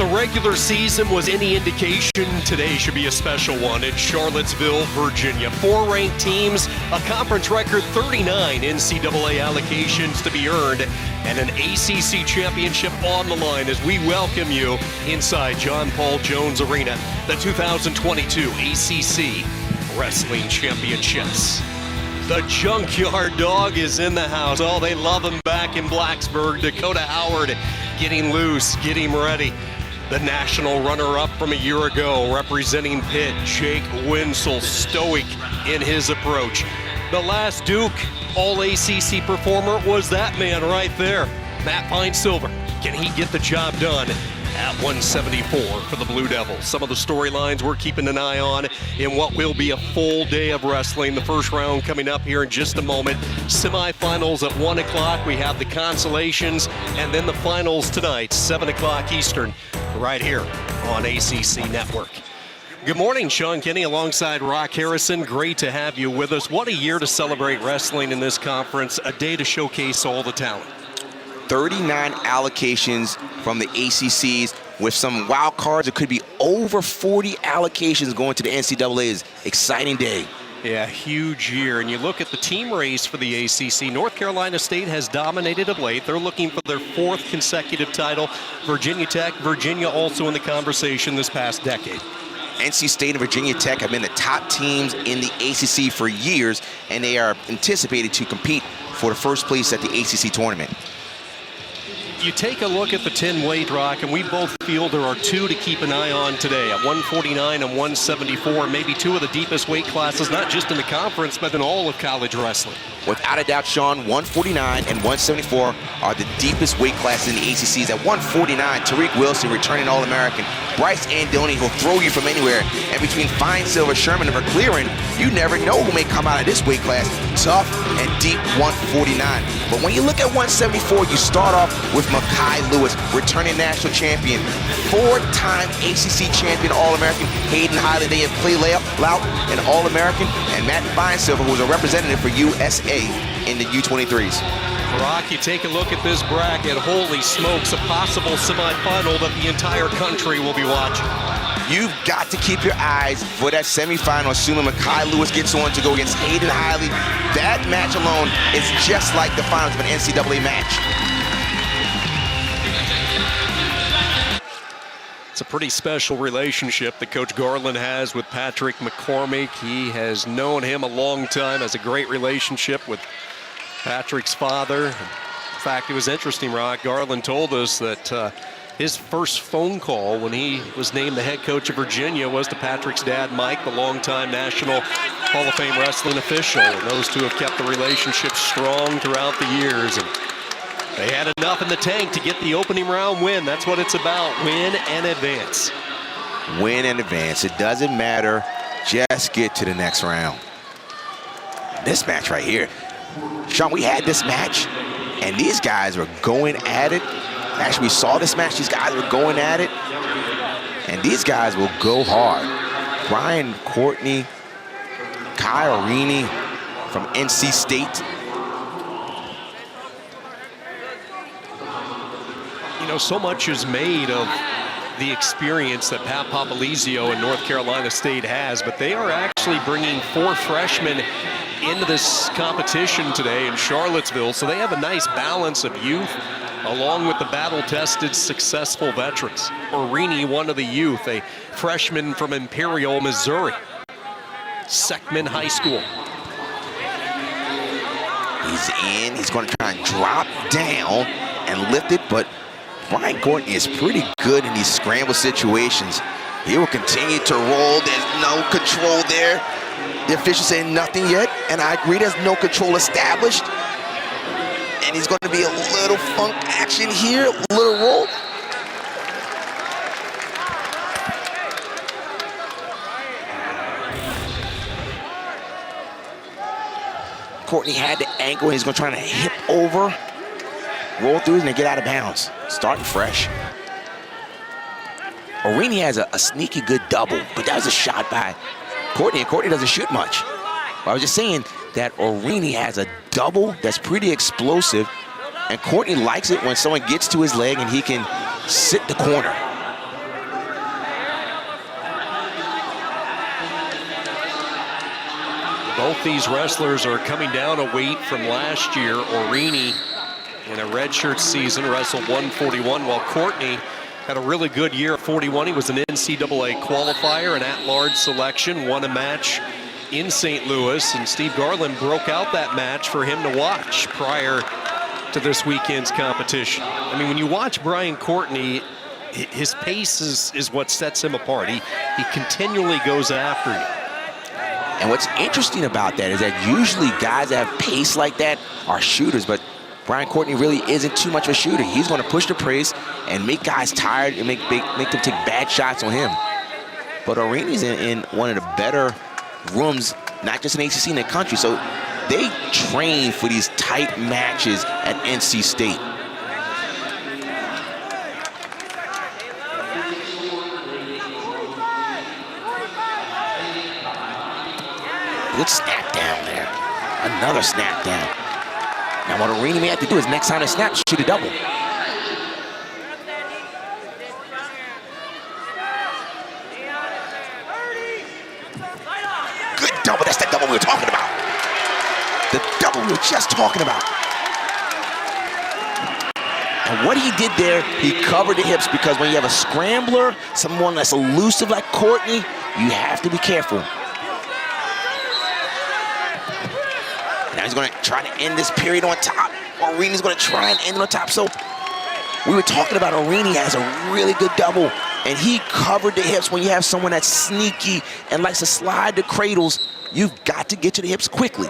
the regular season was any indication, today should be a special one in Charlottesville, Virginia. 4 ranked teams, a conference record 39 NCAA allocations to be earned, and an ACC championship on the line as we welcome you inside John Paul Jones Arena, the 2022 ACC Wrestling Championships. The Junkyard Dog is in the house. Oh, they love him back in Blacksburg. Dakota Howard getting loose, getting ready. The national runner-up from a year ago, representing Pitt, Jake Winsel, stoic in his approach. The last Duke All-ACC performer was that man right there, Matt Fine-Silver. Can he get the job done at 174 for the Blue Devils? Some of the storylines we're keeping an eye on in what will be a full day of wrestling. The first round coming up here in just a moment. Semifinals at 1 o'clock. We have the Consolations, and then the finals tonight, 7 o'clock Eastern, right here on ACC Network. Good morning, Sean Kinney alongside Rock Harrison. Great to have you with us. What a year to celebrate wrestling in this conference, a day to showcase all the talent. 39 allocations from the ACCs with some wild cards. It could be over 40 allocations going to the NCAA's. Exciting day. Yeah, huge year. And you look at the team race for the ACC. North Carolina State has dominated of late. They're looking for their 4th consecutive title. Virginia Tech, Virginia also in the conversation this past decade. NC State and Virginia Tech have been the top teams in the ACC for years, and they are anticipated to compete for the first place at the ACC tournament. You take a look at the 10 weight, Rock, and we both feel there are 2 to keep an eye on today, at 149 and 174, maybe 2 of the deepest weight classes, not just in the conference, but in all of college wrestling. Without a doubt, Sean, 149 and 174 are the deepest weight classes in the ACCs. At 149, Tariq Wilson, returning All-American. Bryce Andoni, who'll throw you from anywhere. And between Fine-Silver, Sherman, and McClearan, you never know who may come out of this weight class. Tough and deep 149. But when you look at 174, you start off with Makai Lewis, returning national champion. 4-time ACC champion All-American. Hayden Hiley, they have Clay Lout, an All-American. And Matt Fine-Silver, who was a representative for USA in the U23s. Rock, you take a look at this bracket. Holy smokes, a possible semifinal that the entire country will be watching. You've got to keep your eyes for that semifinal, assuming Makai Lewis gets on to go against Hayden Hiley. That match alone is just like the finals of an NCAA match. It's a pretty special relationship that Coach Garland has with Patrick McCormick. He has known him a long time, has a great relationship with Patrick's father. In fact, it was interesting, Rock. Garland told us that his first phone call when he was named the head coach of Virginia was to Patrick's dad, Mike, the longtime National Hall of Fame wrestling official. And those two have kept the relationship strong throughout the years. And they had enough in the tank to get the opening round win. That's what it's about, win and advance. Win and advance. It doesn't matter. Just get to the next round. This match right here. Sean, we had this match, and these guys were going at it. Actually, we saw this match. These guys were going at it, and these guys will go hard. Brian Courtney, Kai Arini from NC State. You know, so much is made of the experience that Pat Papalizio and North Carolina State has, but they are actually bringing 4 freshmen into this competition today in Charlottesville, so they have a nice balance of youth along with the battle-tested successful veterans. Arini, one of the youth, a freshman from Imperial, Missouri, Seckman High School. He's in, he's going to try and drop down and lift it, but Brian Courtney is pretty good in these scramble situations. He will continue to roll. There's no control there. The official saying nothing yet, and I agree there's no control established. And he's going to be a little funk action here, a little roll. Courtney had the ankle, and he's going to try to hip over, roll through, and then get out of bounds. Starting fresh. Arini has a sneaky good double, but that was a shot by Courtney, and Courtney doesn't shoot much. I was just saying that Arini has a double that's pretty explosive, and Courtney likes it when someone gets to his leg and he can sit the corner. Both these wrestlers are coming down a weight from last year. Orini, in a redshirt season, wrestled 141, while Courtney had a really good year at 41. He was an NCAA qualifier, an at-large selection, won a match in St. Louis, and Steve Garland broke out that match for him to watch prior to this weekend's competition. I mean, when you watch Brian Courtney, his pace is what sets him apart. He continually goes after you. And what's interesting about that is that usually guys that have pace like that are shooters, but Brian Courtney really isn't too much of a shooter. He's going to push the pace and make guys tired and make them take bad shots on him. But Orini's in one of the better rooms, not just in ACC, in the country. So they train for these tight matches at NC State. Good snap down there. Another snap down. Now what Orini may have to do is next time they snap, shoot a double. Good double. That's that double we were talking about. The double we were just talking about. And what he did there, he covered the hips, because when you have a scrambler, someone that's elusive like Courtney, you have to be careful. Now he's going to try to end this period on top. Orini's going to try and end it on top. So we were talking about Orini has a really good double, and he covered the hips. When you have someone that's sneaky and likes to slide the cradles, you've got to get to the hips quickly.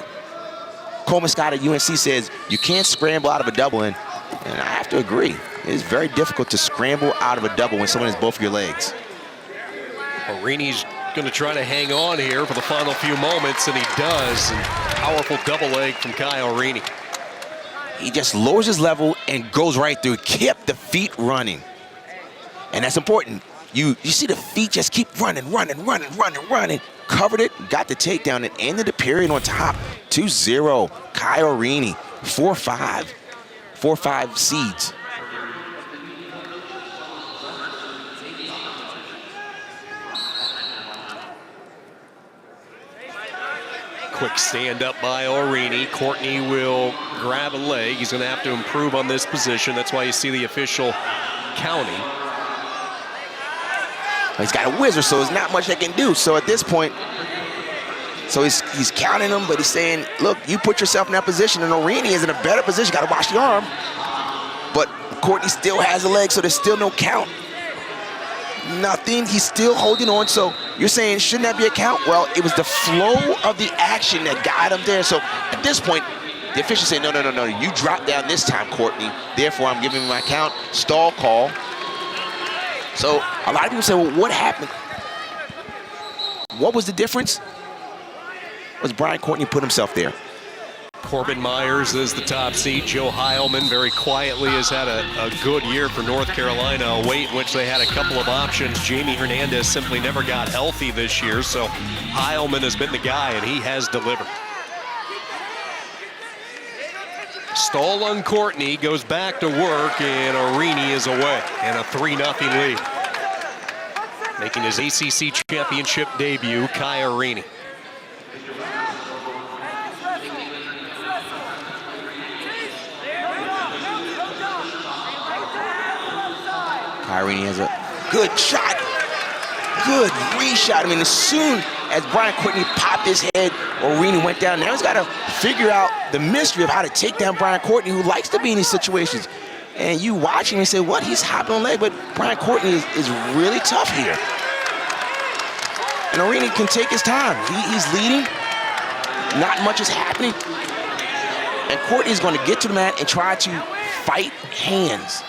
Coleman Scott at UNC says you can't scramble out of a double, and I have to agree. It is very difficult to scramble out of a double when someone has both of your legs. Orini's going to try to hang on here for the final few moments, and he does. And powerful double leg from Kai Orini. He just lowers his level and goes right through. Kept the feet running. And that's important. You see the feet just keep running. Covered it, got the takedown, and ended the period on top. 2-0, Kai Orini, 4-5. 4-5 seeds. Quick stand up by Orini. Courtney will grab a leg. He's going to have to improve on this position. That's why you see the official counting. He's got a whizzer, so there's not much they can do. So at this point, so he's counting him, but he's saying, look, you put yourself in that position, and Orini is in a better position. Got to watch the arm. But Courtney still has a leg, so there's still no count. Nothing. He's still holding on. So you're saying, shouldn't that be a count? Well, it was the flow of the action that got him there. So at this point, the official said, no. You dropped down this time, Courtney. Therefore, I'm giving him my count. Stall call. So a lot of people say, well, what happened? What was the difference? Was Brian Courtney put himself there? Corbin Myers is the top seed. Joe Heilman very quietly has had a good year for North Carolina, a weight in which they had a couple of options. Jamie Hernandez simply never got healthy this year, so Heilman has been the guy, and he has delivered. Stall on Courtney, goes back to work, and Orini is away, and a 3-0 lead. Making his ACC championship debut, Kai Orini. Kai Orini has a good shot. Good re-shot. I mean, as soon as Brian Courtney popped his head, Orini went down. Now he's got to figure out the mystery of how to take down Brian Courtney, who likes to be in these situations. And you watch him and say, what? He's hopping on leg, but Brian Courtney is really tough here. And Orini can take his time. He's leading. Not much is happening. And Courtney's going to get to the mat and try to fight hands.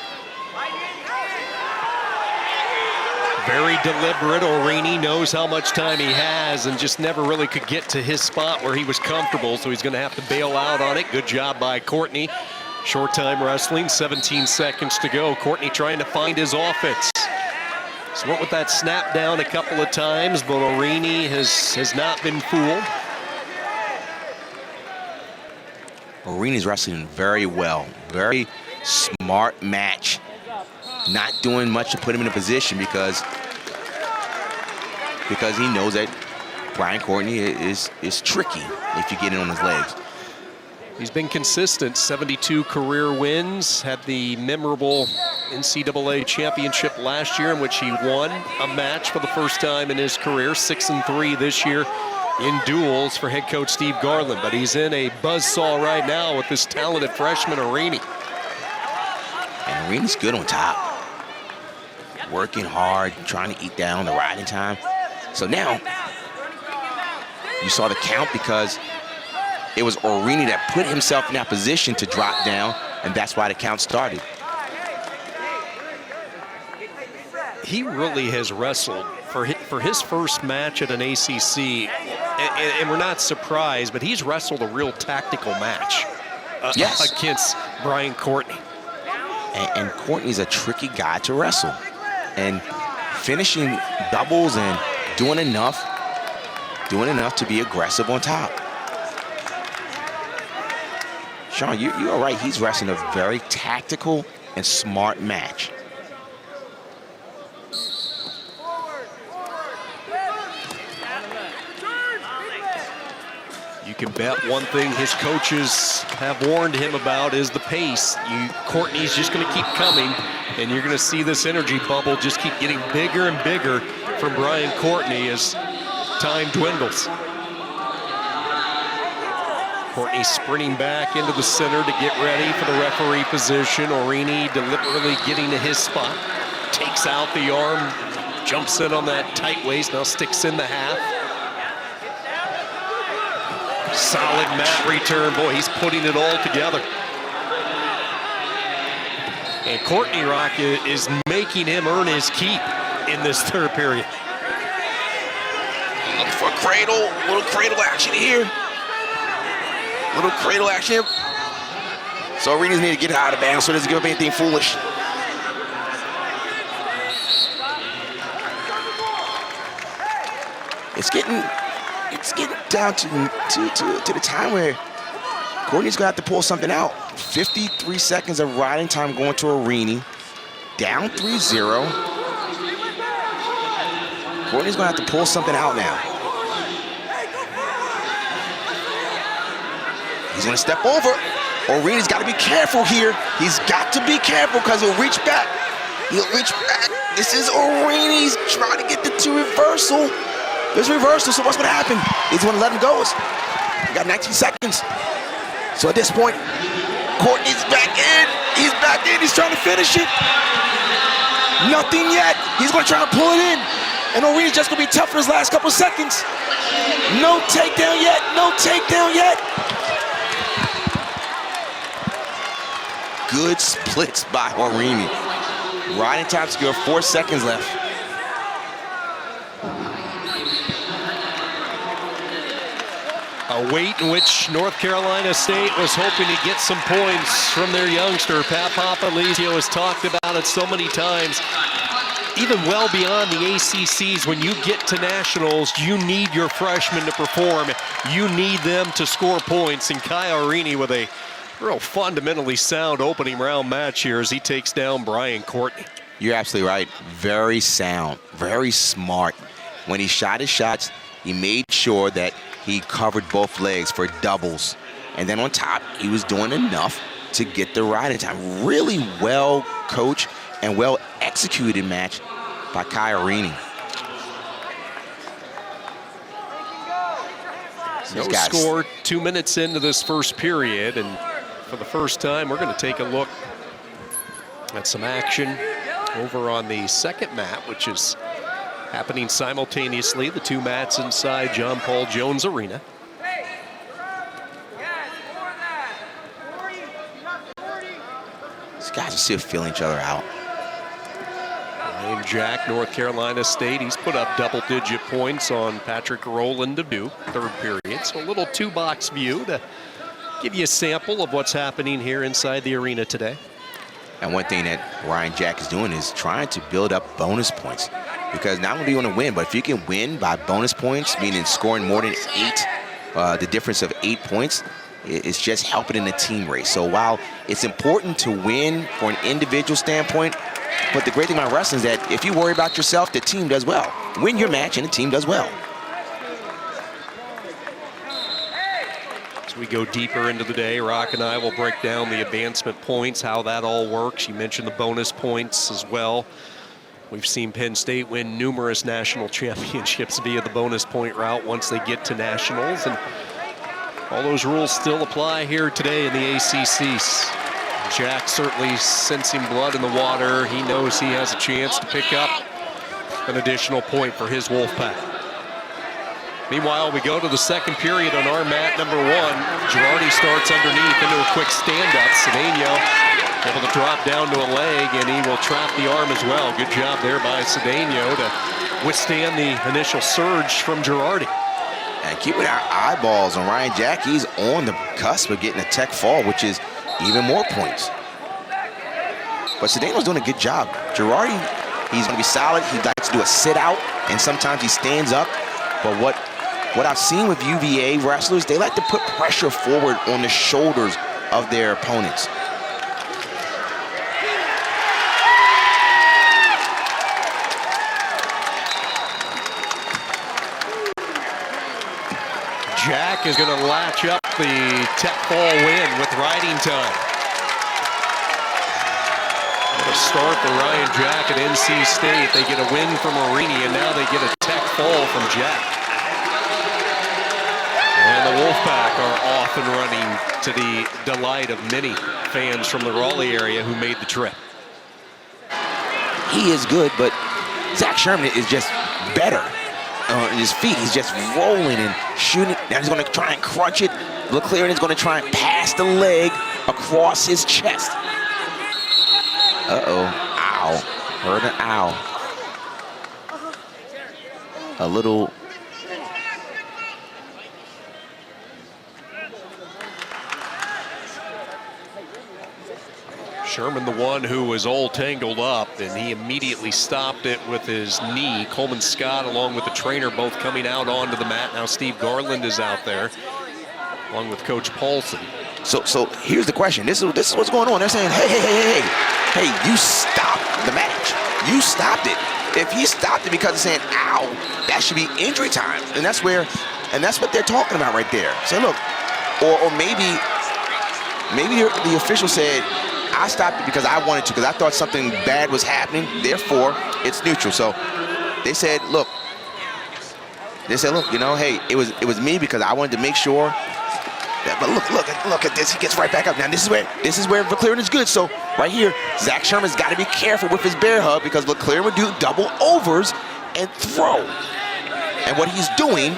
Very deliberate. Orini knows how much time he has and just never really could get to his spot where he was comfortable, so he's going to have to bail out on it. Good job by Courtney. Short time wrestling, 17 seconds to go. Courtney trying to find his offense. So went with that snap down a couple of times, but Orini has not been fooled. Orini's wrestling very well. Very smart match. Not doing much to put him in a position because he knows that Brian Courtney is tricky if you get in on his legs. He's been consistent, 72 career wins, had the memorable NCAA championship last year in which he won a match for the first time in his career, 6-3 this year in duels for head coach Steve Garland. But he's in a buzzsaw right now with this talented freshman, Arini. And Arini's good on top. Working hard, trying to eat down the riding time. So now, you saw the count because it was Arini that put himself in that position to drop down, and that's why the count started. He really has wrestled for his first match at an ACC, and we're not surprised, but he's wrestled a real tactical match against Brian Courtney. And Courtney's a tricky guy to wrestle. And finishing doubles and doing enough to be aggressive on top. Sean, you are right. He's wrestling a very tactical and smart match. You can bet one thing his coaches have warned him about is the pace. Courtney's just going to keep coming, and you're going to see this energy bubble just keep getting bigger and bigger from Brian Courtney as time dwindles. Courtney sprinting back into the center to get ready for the referee position. Arini deliberately getting to his spot. Takes out the arm, jumps in on that tight waist, now sticks in the half. Solid mat return. Boy, he's putting it all together. And Courtney Rock is making him earn his keep in this third period. Looking for a cradle, little cradle action here. Little cradle action. So Arini's need to get out of bounds so it doesn't give up anything foolish. It's getting down to the time where Courtney's gonna have to pull something out. 53 seconds of riding time going to Arini. Down 3-0. Courtney's gonna have to pull something out now. He's gonna step over. Arini's gotta be careful here. He's got to be careful because he'll reach back. He'll reach back. This is Arini's trying to get the two reversal. There's reversal, so what's gonna happen? He's gonna let him go. We got 19 seconds. So at this point, Courtney's back in. He's back in, he's trying to finish it. Nothing yet. He's gonna try to pull it in. And Arini's just gonna be tough for his last couple seconds. No takedown yet, no takedown yet. Good splits by Arini. Riding time score, 4 seconds left. A weight in which North Carolina State was hoping to get some points from their youngster. Pat Papalizio has talked about it so many times. Even well beyond the ACCs, when you get to nationals, you need your freshmen to perform. You need them to score points. And Kai Arini with a real fundamentally sound opening round match here as he takes down Brian Courtney. You're absolutely right. Very sound, very smart. When he shot his shots, he made sure that he covered both legs for doubles. And then on top, he was doing enough to get the riding time. Really well coached and well executed match by Kai Arini. No score 2 minutes into this first period, and for the first time, we're going to take a look at some action over on the second mat, which is happening simultaneously, the two mats inside John Paul Jones Arena. These guys are still feeling each other out. Ryan Jack, North Carolina State, he's put up double-digit points on Patrick Rowland of Duke, third period. So a little two-box view to give you a sample of what's happening here inside the arena today. And one thing that Ryan Jack is doing is trying to build up bonus points. Because not only do you want to win, but if you can win by bonus points, meaning scoring more than 8, the difference of 8 points, it's just helping in the team race. So while it's important to win for an individual standpoint, but the great thing about wrestling is that if you worry about yourself, the team does well. Win your match and the team does well. As we go deeper into the day, Rock and I will break down the advancement points, how that all works. You mentioned the bonus points as well. We've seen Penn State win numerous national championships via the bonus point route once they get to nationals, and all those rules still apply here today in the ACC. Jack certainly sensing blood in the water. He knows he has a chance to pick up an additional point for his Wolfpack. Meanwhile, we go to the second period on our mat number 1. Girardi starts underneath into a quick stand-up. Cedeno able to drop down to a leg, and he will trap the arm as well. Good job there by Cedeno to withstand the initial surge from Girardi. And keeping our eyeballs on Ryan Jack, he's on the cusp of getting a tech fall, which is even more points. But Cedeno's doing a good job. Girardi, he's going to be solid. He likes to do a sit-out, and sometimes he stands up. But what I've seen with UVA wrestlers, they like to put pressure forward on the shoulders of their opponents. Jack is going to latch up the tech fall win with riding time. What a start for Ryan Jack at NC State. They get a win from Marini, and now they get a tech fall from Jack. And the Wolfpack are off and running to the delight of many fans from the Raleigh area who made the trip. He is good, but Zach Sherman is just better on his feet. He's just rolling and shooting. Now he's going to try and crunch it. LeClaire is going to try and pass the leg across his chest. Uh-oh. Ow. Heard an ow. A little... Sherman, the one who was all tangled up, and he immediately stopped it with his knee. Coleman Scott, along with the trainer, both coming out onto the mat. Now Steve Garland is out there, along with Coach Paulson. So here's the question. This is what's going on. They're saying, hey, you stopped the match. You stopped it. If he stopped it because of saying, ow, that should be injury time. And that's what they're talking about right there. Say, look, or maybe the official said, I stopped it because I wanted to, because I thought something bad was happening. Therefore, it's neutral. So they said, look, you know, hey, it was me because I wanted to make sure that. But look at this. He gets right back up. Now this is where McLaren is good. So right here, Zach Sherman's got to be careful with his bear hug, because McLaren would do double overs and throw. And what he's doing,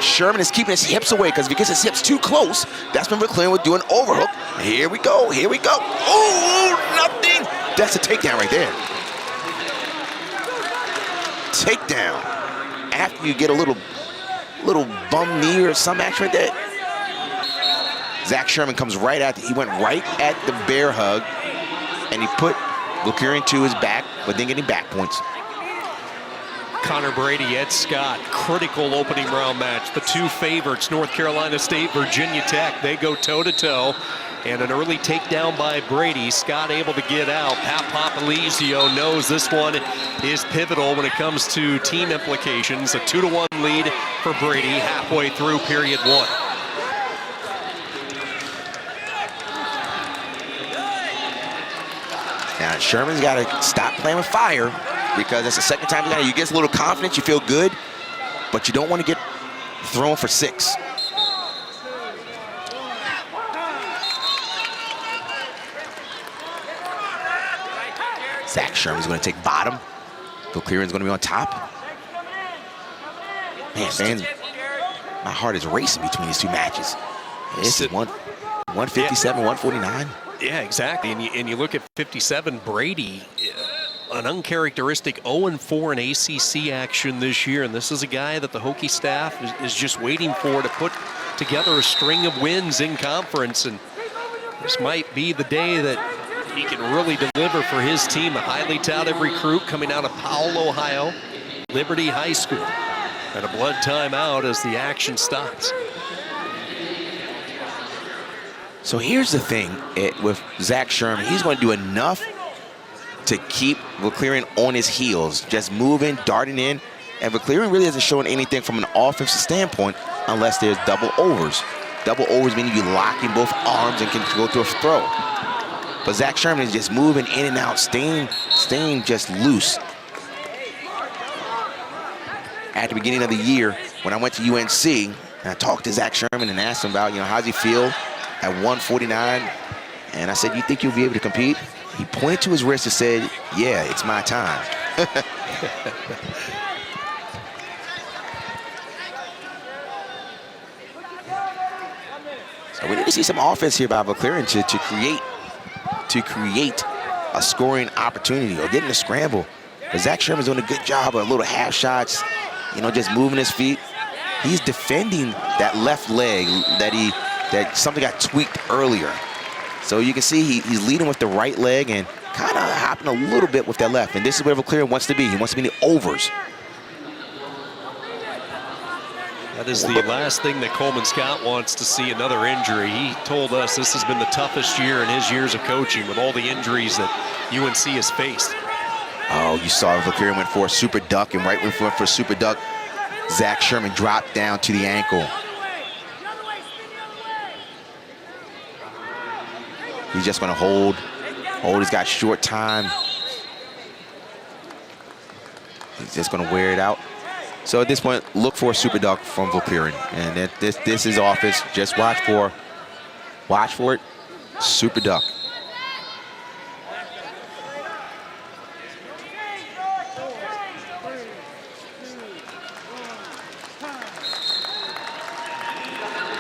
Sherman is keeping his hips away, because if he gets his hips too close, that's when McLaren would do an overhook. Here we go. Oh, nothing. That's a takedown right there. Takedown. After you get a little bum knee or some action right there. Zach Sherman comes right at he went right at the bear hug, and he put McLaren to his back, but then getting back points. Connor Brady, Ed Scott, critical opening round match. The two favorites, North Carolina State, Virginia Tech, they go toe-to-toe. And an early takedown by Brady. Scott able to get out. Pat Papalizio knows this one is pivotal when it comes to team implications. A 2-1 lead for Brady halfway through period 1. Now Sherman's got to stop playing with fire, because that's the second time you get a little confidence, you feel good, but you don't want to get thrown for 6. Zach Sherman's going to take bottom. McLaren's going to be on top. Man, my heart is racing between these two matches. This is 157, 149. Yeah, exactly. And you look at 57, Brady, an uncharacteristic 0-4 in ACC action this year. And this is a guy that the Hokie staff is just waiting for to put together a string of wins in conference. And this might be the day that he can really deliver for his team. A highly touted recruit coming out of Powell, Ohio, Liberty High School. And a blood timeout as the action stops. So here's the thing with Zach Sherman. He's going to do enough to keep McLaren on his heels, just moving, darting in. And McLaren really hasn't shown anything from an offensive standpoint unless there's double overs. Double overs meaning you locking both arms and can go through a throw. But Zach Sherman is just moving in and out, staying just loose. At the beginning of the year, when I went to UNC, and I talked to Zach Sherman and asked him about, how's he feel at 149? And I said, you think you'll be able to compete? He pointed to his wrist and said, yeah, it's my time. So we need to see some offense here by Vauclair to create a scoring opportunity or getting a scramble. But Zach Sherman's doing a good job of little half shots, just moving his feet. He's defending that left leg that something got tweaked earlier. So you can see he's leading with the right leg and kind of hopping a little bit with that left. And this is where Vauclair wants to be. He wants to be in the overs. That is the last thing that Coleman Scott wants to see, another injury. He told us this has been the toughest year in his years of coaching with all the injuries that UNC has faced. Oh, you saw Vauclair went for a super duck, and right when he went for a super duck, Zach Sherman dropped down to the ankle. He's just going to hold. He's got short time. He's just going to wear it out. So at this point, look for a super duck from Vauclair. And this is offense. Just watch for it. Super duck.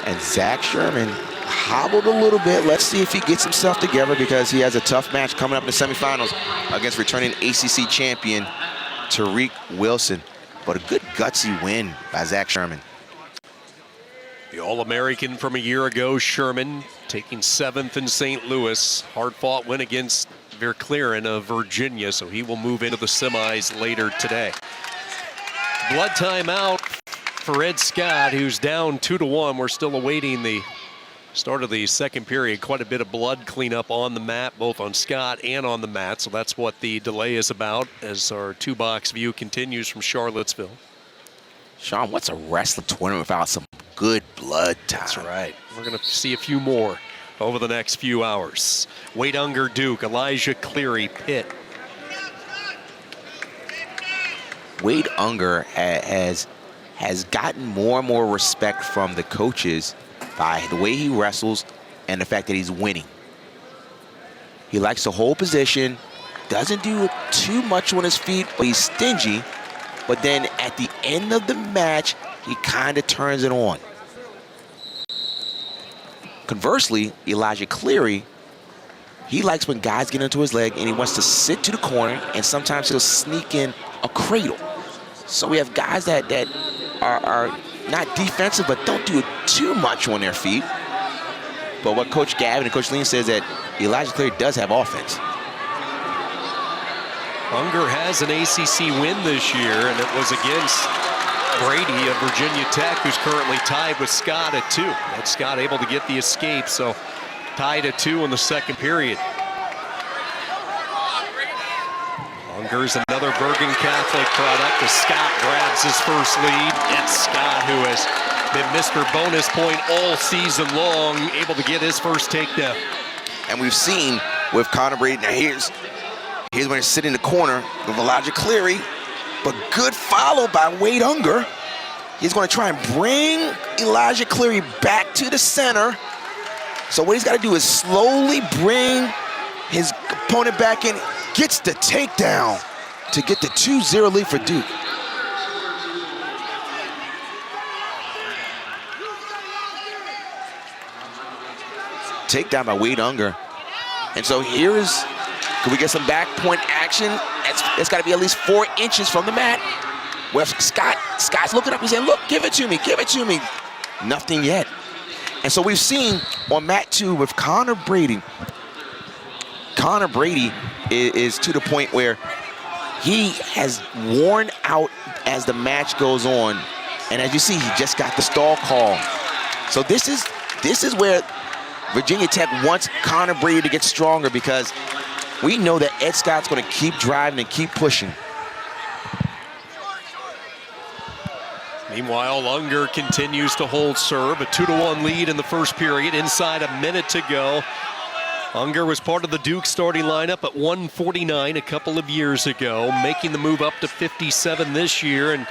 And Zach Sherman hobbled a little bit. Let's see if he gets himself together because he has a tough match coming up in the semifinals against returning ACC champion Tariq Wilson. But a good gutsy win by Zach Sherman. The All-American from a year ago, Sherman, taking 7th in St. Louis. Hard-fought win against Verclaren of Virginia, so he will move into the semis later today. Blood timeout for Ed Scott, who's down 2-1. We're still awaiting the start of the second period. Quite a bit of blood cleanup on the mat, both on Scott and on the mat. So that's what the delay is about as our two-box view continues from Charlottesville. Sean, what's a wrestling tournament without some good blood time? That's right. We're going to see a few more over the next few hours. Wade Unger, Duke. Elijah Cleary, Pitt. Wade Unger has gotten more and more respect from the coaches by the way he wrestles and the fact that he's winning. He likes to hold position, doesn't do too much on his feet, but he's stingy. But then at the end of the match, he kind of turns it on. Conversely, Elijah Cleary, he likes when guys get into his leg and he wants to sit to the corner, and sometimes he'll sneak in a cradle. So we have guys that are not defensive, but don't do too much on their feet. But what Coach Gavin and Coach Lean says that Elijah Cleary does have offense. Unger has an ACC win this year, and it was against Brady of Virginia Tech, who's currently tied with Scott at 2. That's Scott able to get the escape, so tied at 2 in the second period. Unger's another Bergen Catholic product as Scott grabs his first lead. It's Scott, who has been Mr. Bonus Point all season long, able to get his first takedown. And we've seen with Connor Brady, now here's when he's sitting in the corner with Elijah Cleary, but good follow by Wade Unger. He's going to try and bring Elijah Cleary back to the center. So what he's got to do is slowly bring his opponent back in. Gets the takedown to get the 2-0 lead for Duke. Takedown by Wade Unger. And so can we get some back point action? It's got to be at least 4 inches from the mat. Well, Scott's looking up and saying, look, give it to me, give it to me. Nothing yet. And so we've seen on mat 2 with Connor Brady. Connor Brady is to the point where he has worn out as the match goes on. And as you see, he just got the stall call. So this is where Virginia Tech wants Connor Brady to get stronger, because we know that Ed Scott's going to keep driving and keep pushing. Meanwhile, Unger continues to hold serve. A 2-1 lead in the first period, inside a minute to go. Unger was part of the Duke starting lineup at 149 a couple of years ago, making the move up to 57 this year. And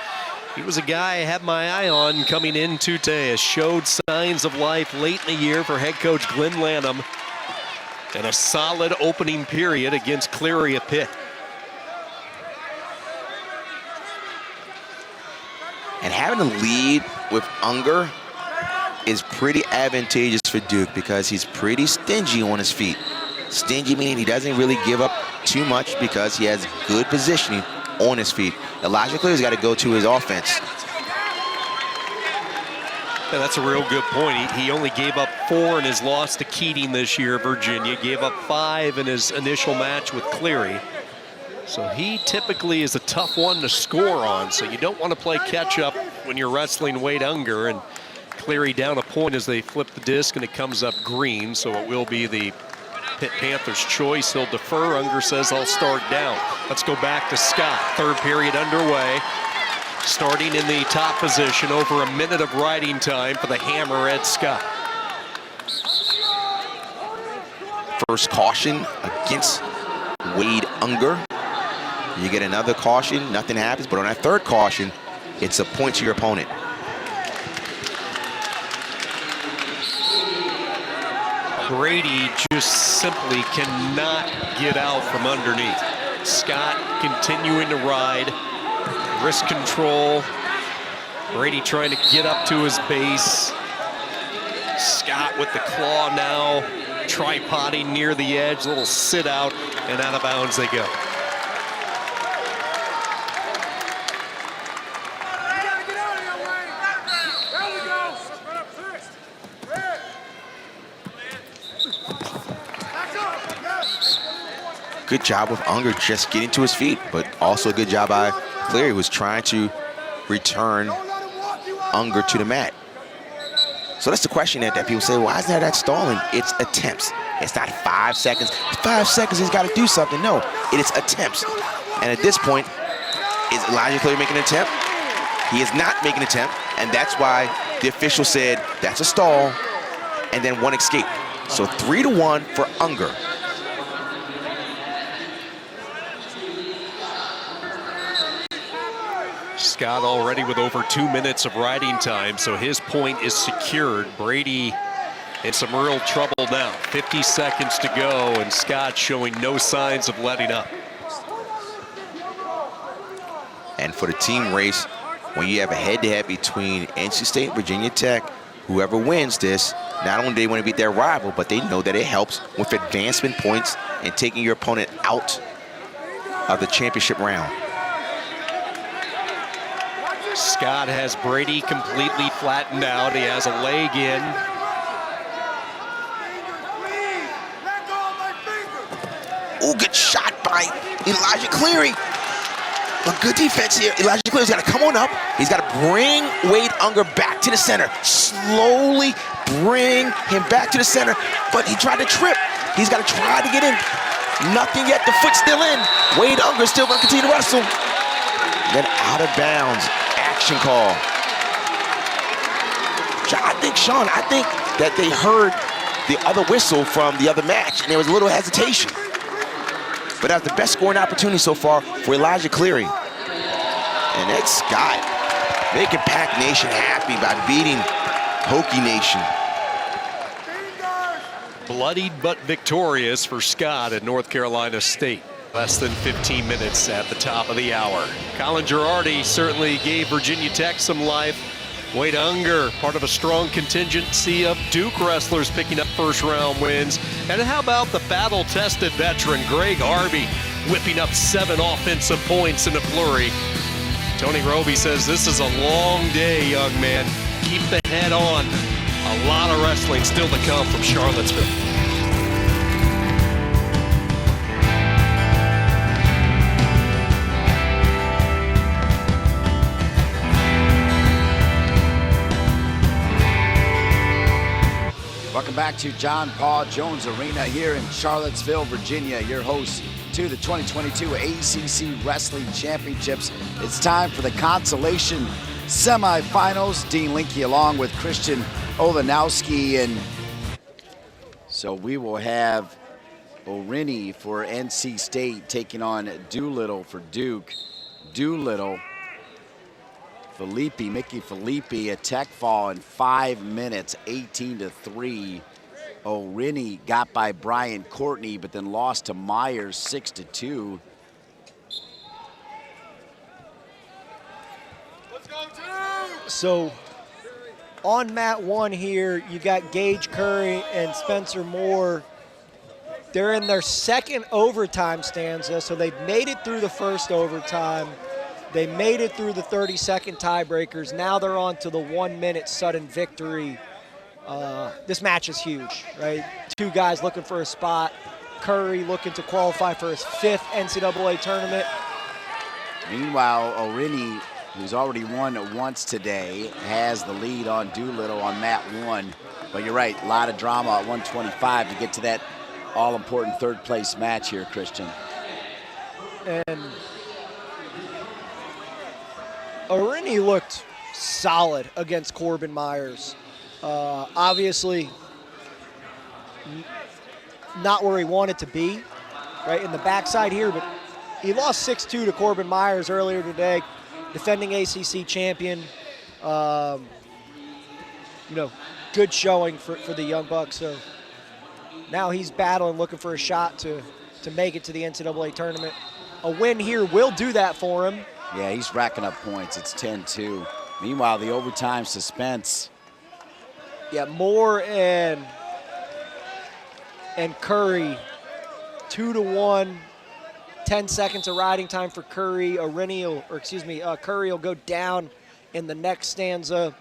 he was a guy I had my eye on coming into today. Showed signs of life late in the year for head coach Glenn Lanham. And a solid opening period against Cleary at Pitt. And having a lead with Unger is pretty advantageous for Duke because he's pretty stingy on his feet. Stingy meaning he doesn't really give up too much because he has good positioning on his feet. Elijah Cleary's got to go to his offense. Yeah, that's a real good point. He only gave up 4 in his loss to Keating this year, Virginia. Gave up 5 in his initial match with Cleary. So he typically is a tough one to score on, so you don't want to play catch-up when you're wrestling Wade Unger. And Cleary down a point as they flip the disc, and it comes up green, so it will be the Pitt Panthers' choice. He'll defer. Unger says, I'll start down. Let's go back to Scott. Third period underway. Starting in the top position, over a minute of riding time for the hammer, Ed Scott. First caution against Wade Unger. You get another caution, nothing happens, but on that third caution, it's a point to your opponent. Brady just simply cannot get out from underneath. Scott continuing to ride, wrist control. Brady trying to get up to his base. Scott with the claw now, tripoding near the edge, little sit out, and out of bounds they go. Good job with Unger just getting to his feet, but also a good job by Cleary, who was trying to return Unger to the mat. So that's the question that people say, why isn't that stalling? It's attempts. It's not 5 seconds. 5 seconds, he's got to do something. No, it is attempts. And at this point, is Elijah Cleary making an attempt? He is not making an attempt, and that's why the official said that's a stall, and then 1 escape. So 3-1 for Unger. Scott already with over 2 minutes of riding time, so his point is secured. Brady in some real trouble now. 50 seconds to go, and Scott showing no signs of letting up. And for the team race, when you have a head-to-head between NC State and Virginia Tech, whoever wins this, not only do they want to beat their rival, but they know that it helps with advancement points and taking your opponent out of the championship round. Scott has Brady completely flattened out. He has a leg in. Ooh, good shot by Elijah Cleary. But good defense here. Elijah Cleary's got to come on up. He's got to bring Wade Unger back to the center. Slowly bring him back to the center. But he tried to trip. He's got to try to get in. Nothing yet. The foot's still in. Wade Unger's still going to continue to wrestle. Then out of bounds. Action call. Sean, I think that they heard the other whistle from the other match, and there was a little hesitation. But that was the best scoring opportunity so far for Elijah Cleary. And that's Scott making Pack Nation happy by beating Hokie Nation. Bloodied but victorious for Scott at North Carolina State. Less than 15 minutes at the top of the hour. Colin Girardi certainly gave Virginia Tech some life. Wade Unger, part of a strong contingency of Duke wrestlers picking up first-round wins. And how about the battle-tested veteran Greg Harvey whipping up 7 offensive points in a flurry. Tony Roby says this is a long day, young man. Keep the head on. A lot of wrestling still to come from Charlottesville. Welcome back to John Paul Jones Arena here in Charlottesville, Virginia, your host to the 2022 ACC Wrestling Championships. It's time for the Consolation semifinals. Dean Linke along with Christian Olenowski. And so we will have Orini for NC State taking on Doolittle for Duke. Doolittle, Mickey Filippi, a tech fall in 5 minutes, 18-3. Orini got by Brian Courtney, but then lost to Myers 6-2. So on mat 1 here, you got Gage Curry and Spencer Moore. They're in their second overtime stanza, so they've made it through the first overtime. They made it through the 30-second tiebreakers. Now they're on to the 1-minute sudden victory. This match is huge, right? Two guys looking for a spot. Curry looking to qualify for his 5th NCAA tournament. Meanwhile, Orini, who's already won once today, has the lead on Doolittle on mat 1. But you're right, a lot of drama at 125 to get to that all-important third-place match here, Christian. And Orini looked solid against Corbin Myers. Obviously, not where he wanted to be, right, in the backside here, but he lost 6-2 to Corbin Myers earlier today, defending ACC champion. Good showing for the Young Bucks. So now he's battling, looking for a shot to make it to the NCAA tournament. A win here will do that for him. Yeah, he's racking up points. It's 10-2. Meanwhile, the overtime suspense. Yeah, Moore and Curry, 2-1. 10 seconds of riding time for Curry. Curry will go down in the next stanza.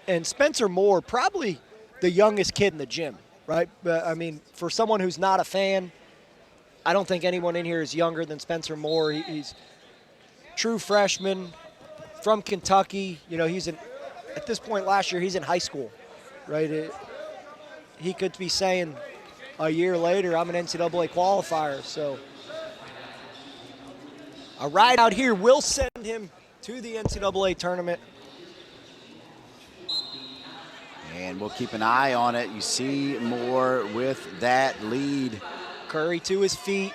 And Spencer Moore, probably the youngest kid in the gym, right? But I mean, for someone who's not a fan, I don't think anyone in here is younger than Spencer Moore. He's true freshman from Kentucky. At this point last year, he's in high school, right? He could be saying a year later, I'm an NCAA qualifier. So a ride out here will send him to the NCAA tournament. And we'll keep an eye on it. You see Moore with that lead. Curry to his feet.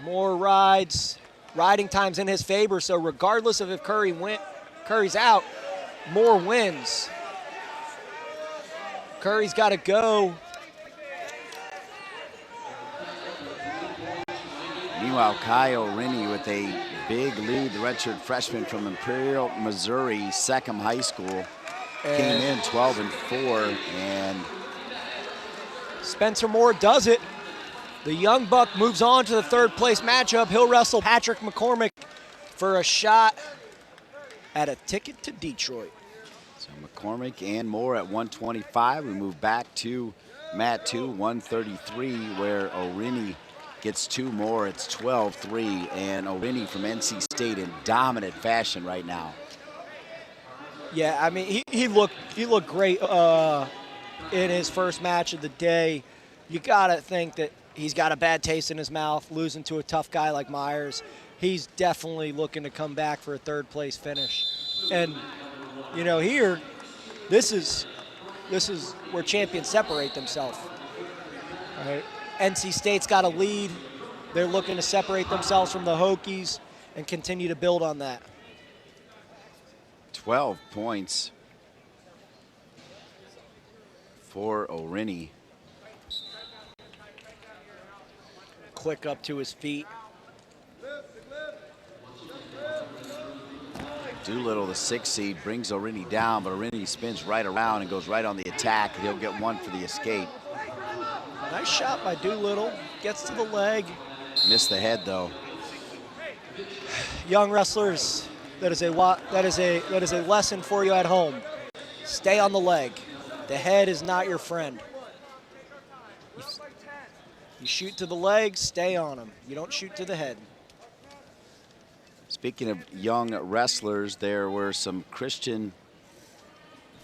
Moore rides. Riding time's in his favor, so regardless of if Curry's out, Moore wins. Curry's got to go. Meanwhile, Kyle Rennie with a big lead, the redshirt freshman from Imperial, Missouri, Seckham High School, came in 12-4, and Spencer Moore does it. The Young Buck moves on to the third place matchup. He'll wrestle Patrick McCormick for a shot at a ticket to Detroit. So McCormick and Moore at 125. We move back to mat 2, 133, where Orini gets 2 more. It's 12-3, and Orini from NC State in dominant fashion right now. Yeah, I mean, he looked great in his first match of the day. You gotta think that he's got a bad taste in his mouth, losing to a tough guy like Myers. He's definitely looking to come back for a third place finish. And here, this is where champions separate themselves. Right? NC State's got a lead. They're looking to separate themselves from the Hokies and continue to build on that. 12 points for Orini. Quick up to his feet. Doolittle, the 6th seed, brings Orini down, but Orini spins right around and goes right on the attack, and he'll get 1 for the escape. Nice shot by Doolittle. Gets to the leg. Missed the head, though. Young wrestlers, that is a lesson for you at home. Stay on the leg. The head is not your friend. You shoot to the legs, stay on them. You don't shoot to the head. Speaking of young wrestlers, there were some Christian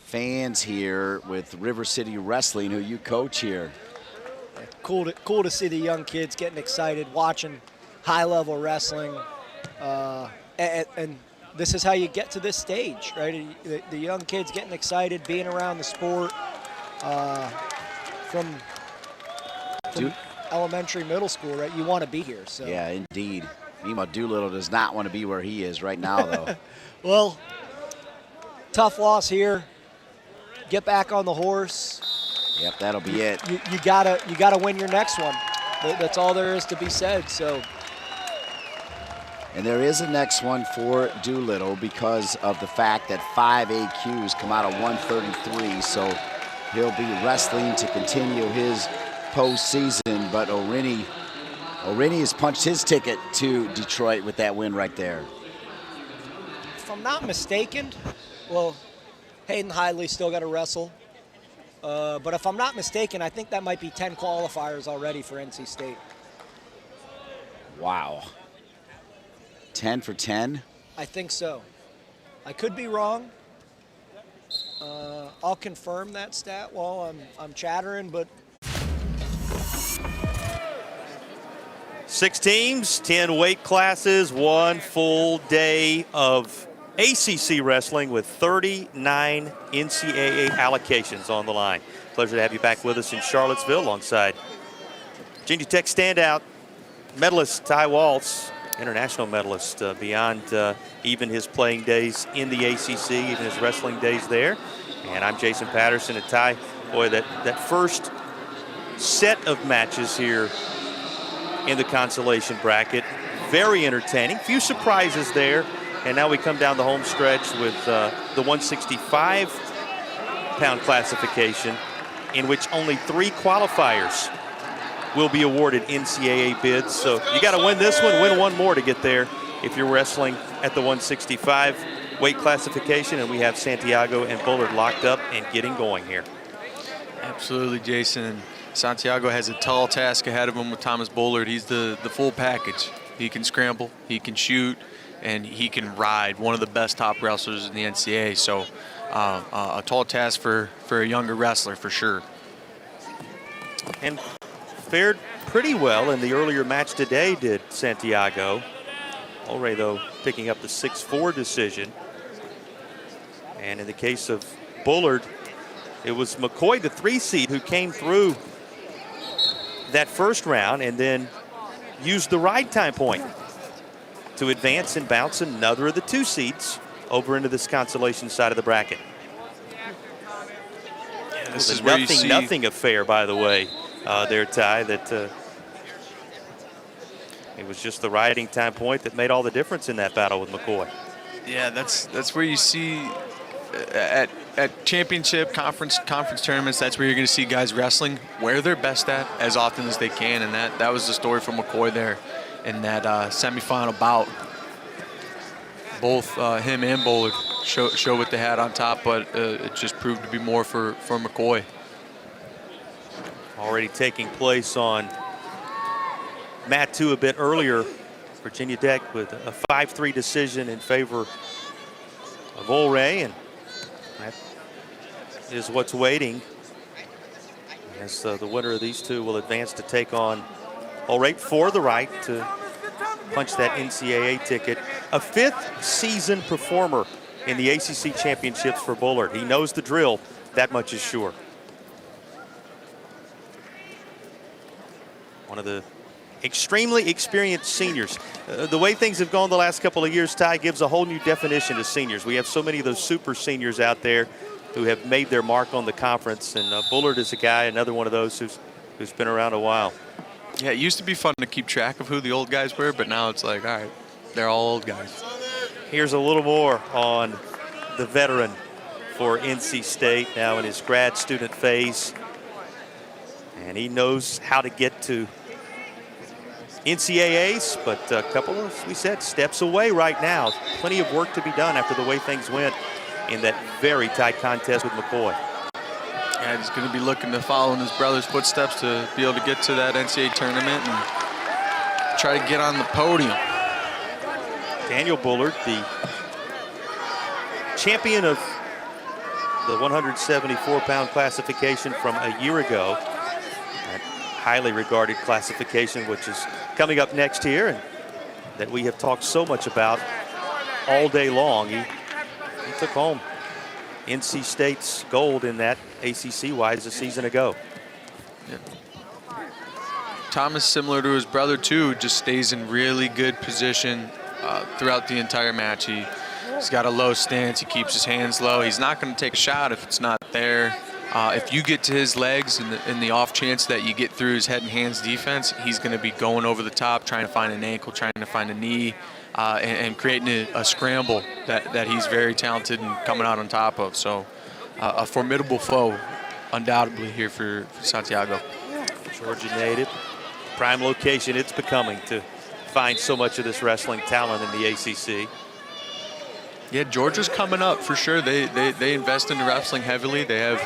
fans here with River City Wrestling, who you coach here. Cool to see the young kids getting excited, watching high-level wrestling. And this is how you get to this stage, right? The young kids getting excited, being around the sport from elementary, middle school, right? You want to be here. So Yeah, indeed. Meanwhile, Doolittle does not want to be where he is right now, though. Well, tough loss here. Get back on the horse. Yep, that'll be it. You gotta win your next one. That's all there is to be said. So. And there is a next one for Doolittle because of the fact that 5 AQs come out of 133. So he'll be wrestling to continue his postseason. But Orini has punched his ticket to Detroit with that win right there. If I'm not mistaken, well, Hayden Hidley still got to wrestle. But if I'm not mistaken, I think that might be 10 qualifiers already for NC State. Wow. 10 for 10? I think so. I could be wrong. I'll confirm that stat while I'm chattering, but 6 teams, 10 weight classes, 1 full day of ACC wrestling with 39 NCAA allocations on the line. Pleasure to have you back with us in Charlottesville alongside Virginia Tech standout medalist Ty Waltz, international medalist beyond even his playing days in the ACC, even his wrestling days there. And I'm Jason Patterson. And Ty, boy, that first set of matches here in the consolation bracket, very entertaining. Few surprises there. And now we come down the home stretch with the 165-pound classification, in which only 3 qualifiers will be awarded NCAA bids. So you got to win this one, win 1 more to get there if you're wrestling at the 165 weight classification. And we have Santiago and Bullard locked up and getting going here. Absolutely, Jason. Santiago has a tall task ahead of him with Thomas Bullard. He's the full package. He can scramble, he can shoot, and he can ride. One of the best top wrestlers in the NCAA. So a tall task for a younger wrestler for sure. And fared pretty well in the earlier match today, did Santiago. Olre, though, picking up the 6-4 decision. And in the case of Bullard, it was McCoy, the 3 seed, who came through that first round and then used the ride time point to advance and bounce another of the 2 seeds over into this consolation side of the bracket. Yeah, this is where you see nothing affair, by the way, there, Ty, that it was just the riding time point that made all the difference in that battle with McCoy. Yeah, that's where you see at championship conference tournaments, that's where you're going to see guys wrestling where they're best at as often as they can, and that was the story for McCoy there in that semifinal bout. Both him and Bullard show what they had on top, but it just proved to be more for McCoy. Already taking place on mat 2 a bit earlier. Virginia Tech with a 5-3 decision in favor of Olre, and that is what's waiting as the winner of these 2 will advance to take on Olre for the right to punch that NCAA ticket. A 5th season performer in the ACC championships for Bullard. He knows the drill, that much is sure. One of the extremely experienced seniors. The way things have gone the last couple of years, Ty, gives a whole new definition to seniors. We have so many of those super seniors out there who have made their mark on the conference, and Bullard is a guy, another one of those who's been around a while. Yeah, it used to be fun to keep track of who the old guys were, but now it's like, all right, they're all old guys. Here's a little more on the veteran for NC State, now in his grad student phase. And he knows how to get to NCAAs, but a couple of, as we said, steps away right now. Plenty of work to be done after the way things went in that very tight contest with McCoy. Yeah, he's going to be looking to follow in his brother's footsteps to be able to get to that NCAA tournament and try to get on the podium. Daniel Bullard, the champion of the 174-pound classification from a year ago. That highly regarded classification, which is coming up next here, and that we have talked so much about all day long. He took home NC State's gold in that ACC-wise a season ago. Yeah. Thomas, similar to his brother too, just stays in really good position throughout the entire match. He's got a low stance. He keeps his hands low. He's not going to take a shot if it's not there. If you get to his legs in the off chance that you get through his head and hands defense, he's going to be going over the top, trying to find an ankle, trying to find a knee, and creating a scramble that he's very talented in coming out on top of. So a formidable foe, undoubtedly, here for Santiago. Georgia native, prime location it's becoming to find so much of this wrestling talent in the ACC. Yeah, Georgia's coming up for sure. They invest into wrestling heavily. They have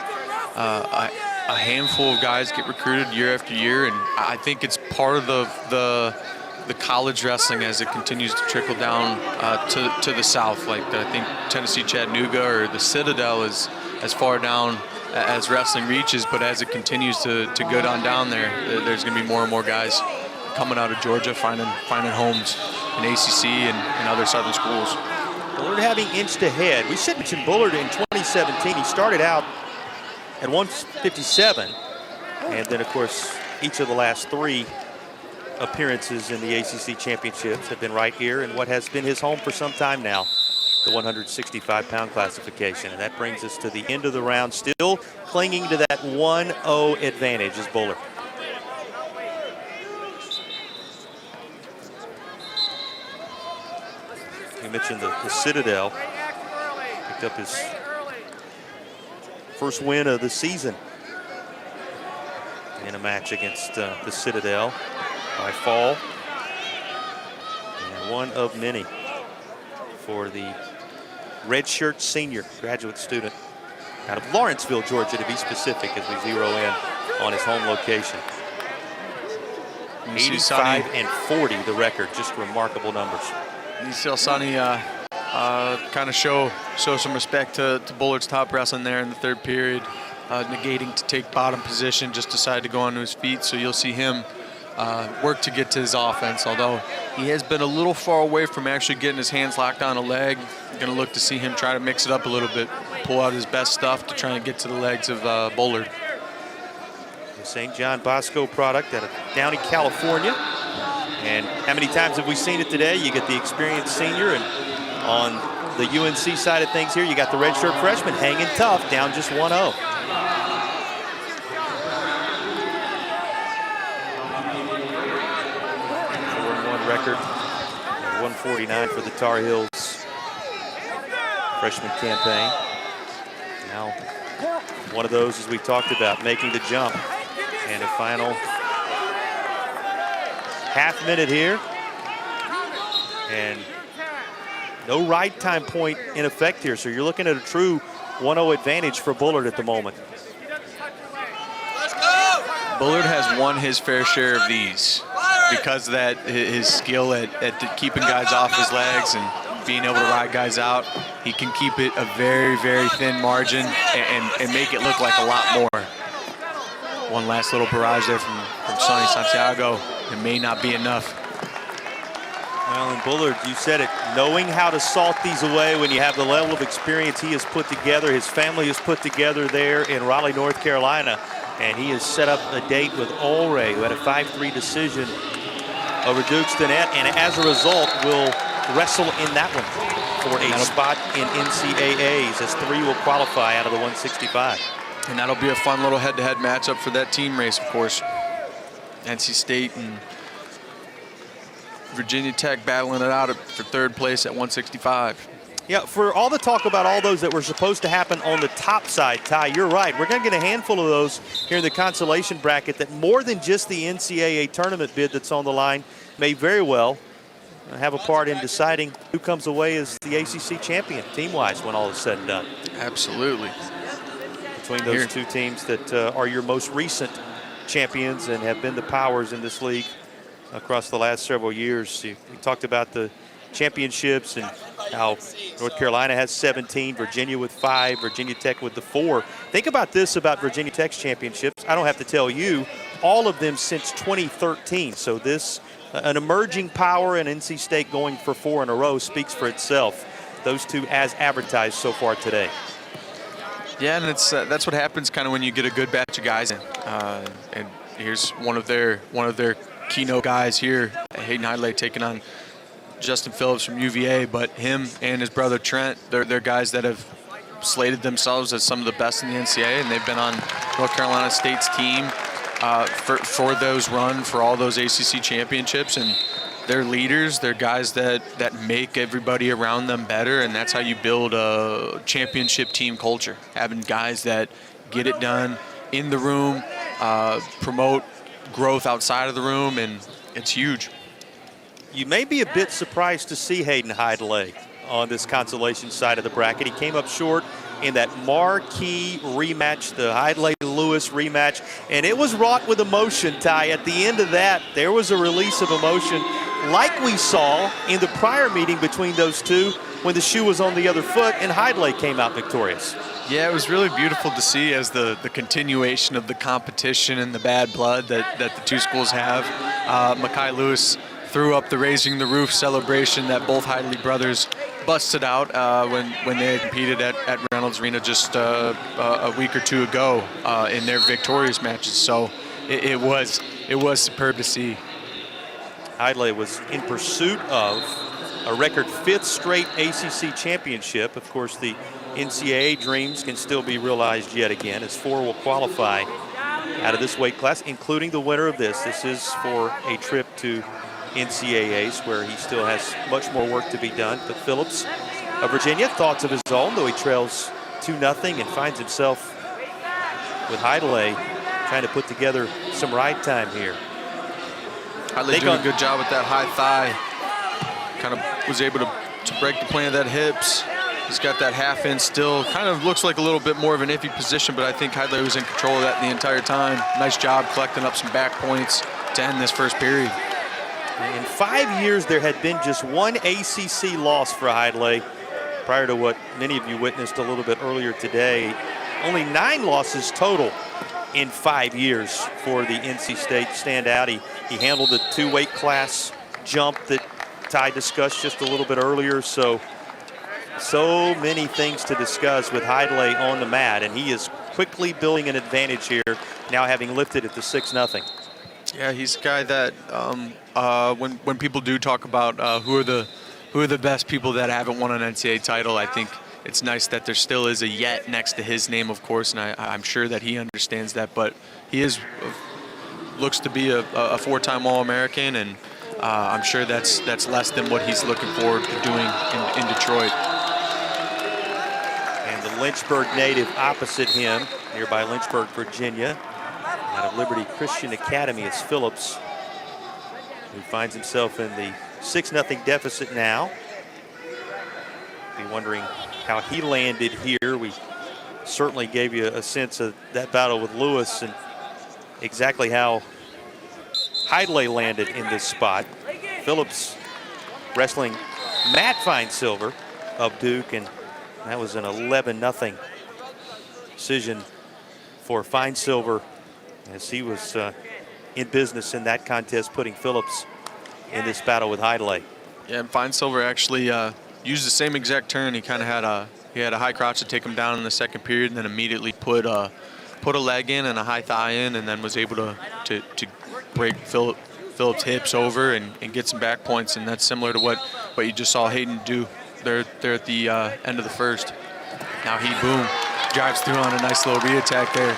a handful of guys get recruited year after year, and I think it's part of the college wrestling as it continues to trickle down to the south. Like I think Tennessee Chattanooga or the Citadel is as far down as wrestling reaches, but as it continues to go down there, there's going to be more and more guys coming out of Georgia finding homes in ACC and other southern schools. Bullard having inched ahead. We should mention Bullard in 2017. He started out at 157, and then of course each of the last 3 appearances in the ACC championships have been right here in what has been his home for some time now, the 165-pound classification. And that brings us to the end of the round, still clinging to that 1-0 advantage is Bullard. You mentioned the Citadel picked up his first win of the season in a match against the Citadel by fall, and one of many for the redshirt senior graduate student out of Lawrenceville, Georgia, to be specific, as we zero in on his home location. 85 and 40 the record, just remarkable numbers. You see Sonny kind of show some respect to Bullard's top wrestling there in the third period, negating to take bottom position, just decided to go onto his feet. So you'll see him work to get to his offense, although he has been a little far away from actually getting his hands locked on a leg. You're going to look to see him try to mix it up a little bit, pull out his best stuff to try and get to the legs of Bullard. The St. John Bosco product out of Downey, California. And how many times have we seen it today? You get the experienced senior, and on the UNC side of things here, you got the redshirt freshman hanging tough, down just 1-0. 4-1 record, 149 for the Tar Heels freshman campaign. Now, one of those, as we talked about, making the jump, and a final half minute here, and no ride time point in effect here, so you're looking at a true 1-0 advantage for Bullard at the moment. Bullard has won his fair share of these because of that, his skill at keeping guys off his legs and being able to ride guys out. He can keep it a very, very thin margin and make it look like a lot more. One last little barrage there from Sonny Santiago. It may not be enough. Well, and Bullard, you said it, knowing how to salt these away when you have the level of experience he has put together, his family has put together there in Raleigh, North Carolina, and he has set up a date with Ulray, who had a 5-3 decision over Duke Stinnett, and as a result will wrestle in that one for a spot in NCAAs, as 3 will qualify out of the 165. And that'll be a fun little head-to-head matchup for that team race, of course. NC State and Virginia Tech battling it out for third place at 165. Yeah, for all the talk about all those that were supposed to happen on the top side, Ty, you're right. We're going to get a handful of those here in the consolation bracket that more than just the NCAA tournament bid that's on the line may very well have a part in deciding who comes away as the ACC champion team-wise when all is said and done. Absolutely. Between those two teams that are your most recent champions and have been the powers in this league across the last several years. You talked about the championships and how North Carolina has 17, Virginia with 5, Virginia Tech with the 4. Think about this about Virginia Tech's championships. I don't have to tell you, all of them since 2013. So this, an emerging power, and NC State going for 4 in a row speaks for itself. those two as advertised so far today. Yeah, and it's that's what happens kind of when you get a good batch of guys in. And here's one of their keynote guys here, Hayden Hidlay, taking on Justin Phillips from UVA. But him and his brother Trent, they're guys that have slated themselves as some of the best in the NCAA, and they've been on North Carolina State's team for those run for all those ACC championships. And they're leaders. They're guys that make everybody around them better, and that's how you build a championship team culture. Having guys that get it done in the room, promote growth outside of the room, and it's huge. You may be a bit surprised to see Hayden Hidlay on this Consolation side of the bracket. He came up short in that marquee rematch, the Hidlay-Lewis rematch, and it was wrought with emotion, Ty. At the end of that, there was a release of emotion like we saw in the prior meeting between those two when the shoe was on the other foot and Hidlay came out victorious. Yeah, it was really beautiful to see as the continuation of the competition and the bad blood that the two schools have. Mekhi Lewis threw up the Raising the Roof celebration that both Hidlay brothers busted out when they had competed at Reynolds Arena just a week or two ago in their victorious matches. So it was superb to see. Hidlay was in pursuit of a record 5th straight ACC championship. Of course, the NCAA dreams can still be realized yet again, as 4 will qualify out of this weight class, including the winner of this. This is for a trip to NCAAs, where he still has much more work to be done. But Phillips of Virginia, thoughts of his own, though he trails 2-0 and finds himself with Hidlay trying to put together some ride time here. Hidlay doing a good job with that high thigh. Kind of was able to break the plane of that hips. He's got that half in still. Kind of looks like a little bit more of an iffy position, but I think Hidlay was in control of that the entire time. Nice job collecting up some back points to end this first period. In 5 years, there had been just one ACC loss for Hidlay, prior to what many of you witnessed a little bit earlier today. Only 9 losses total in 5 years for the NC State standout. He handled the 2-weight class jump that Ty discussed just a little bit earlier. So many things to discuss with Hidlay on the mat, and he is quickly building an advantage here, now having lifted it to 6-0. Yeah, he's a guy that when people do talk about who are the best people that haven't won an NCAA title, I think it's nice that there still is a yet next to his name, of course, and I'm sure that he understands that. But he looks to be a 4-time All-American, and I'm sure that's less than what he's looking forward to doing in Detroit. And the Lynchburg native opposite him, nearby Lynchburg, Virginia, out of Liberty Christian Academy, is Phillips, who finds himself in the 6-0 deficit now. Be wondering how he landed here. We certainly gave you a sense of that battle with Lewis and exactly how Hidlay landed in this spot. Phillips wrestling Matt Feinsilver of Duke, and that was an 11-0 decision for Feinsilver, as he was in business in that contest, putting Phillips in this battle with Hidlay. Yeah, and Feinsilver actually used the same exact turn. He kind of had a high crouch to take him down in the second period, and then immediately put a leg in and a high thigh in, and then was able to break Phillips' hips over and get some back points. And that's similar to what you just saw Hayden do there at the end of the first. Now he, boom, drives through on a nice little re-attack there.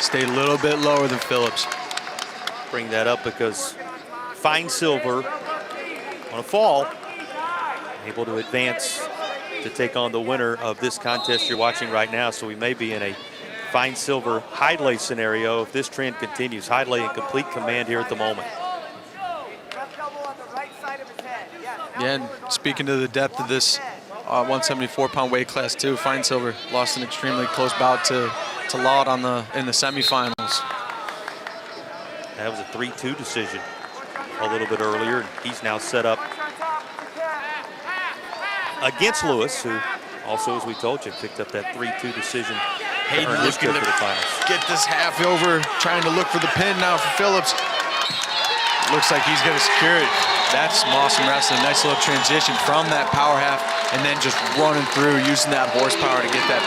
Stayed a little bit lower than Phillips. Bring that up because Feinsilver on a fall, able to advance to take on the winner of this contest you're watching right now. So we may be in a Feinsilver Hidlay scenario if this trend continues. Hidlay in complete command here at the moment. Yeah, and speaking to the depth of this 174-pound weight class too, Feinsilver lost an extremely close bout to Laud in the semifinals. That was a 3-2 decision a little bit earlier, and he's now set up against Lewis, who also, as we told you, picked up that 3-2 decision. Hayden his looking trip to to the finals. get this half over, trying to look for the pin now for Phillips. looks like he's going to secure it. That's some awesome wrestling. Nice little transition from that power half and then just running through, using that horsepower to get that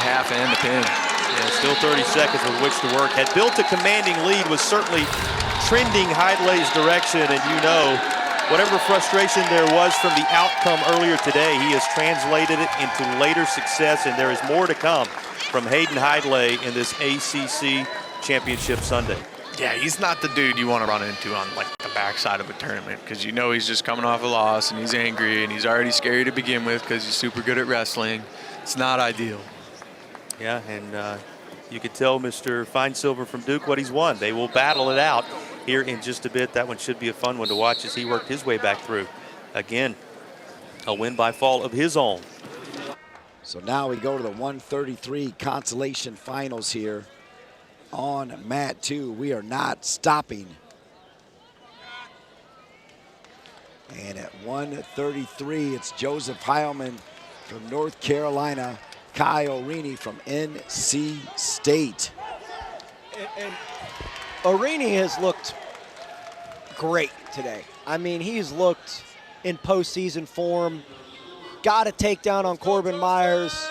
half and the pin. Yeah, still 30 seconds with which to work. Had built a commanding lead, was certainly trending Hidlay's direction, and you know, whatever frustration there was from the outcome earlier today, he has translated it into later success, and there is more to come from Hayden Hidlay in this ACC Championship Sunday. Yeah, he's not the dude you want to run into on like the backside of a tournament, because you know he's just coming off a loss and he's angry and he's already scary to begin with because he's super good at wrestling. It's not ideal. Yeah, and you could tell Mr. Finesilver from Duke what he's won. They will battle it out here in just a bit. That one should be a fun one to watch as he worked his way back through. Again, a win by fall of his own. So now we go to the 133 consolation finals here on mat 2. We are not stopping. And at 133, it's Joseph Heilman from North Carolina, Kai Orini from NC State. And Orini has looked great today. I mean, he's looked in postseason form. Got a takedown on Corbin Myers.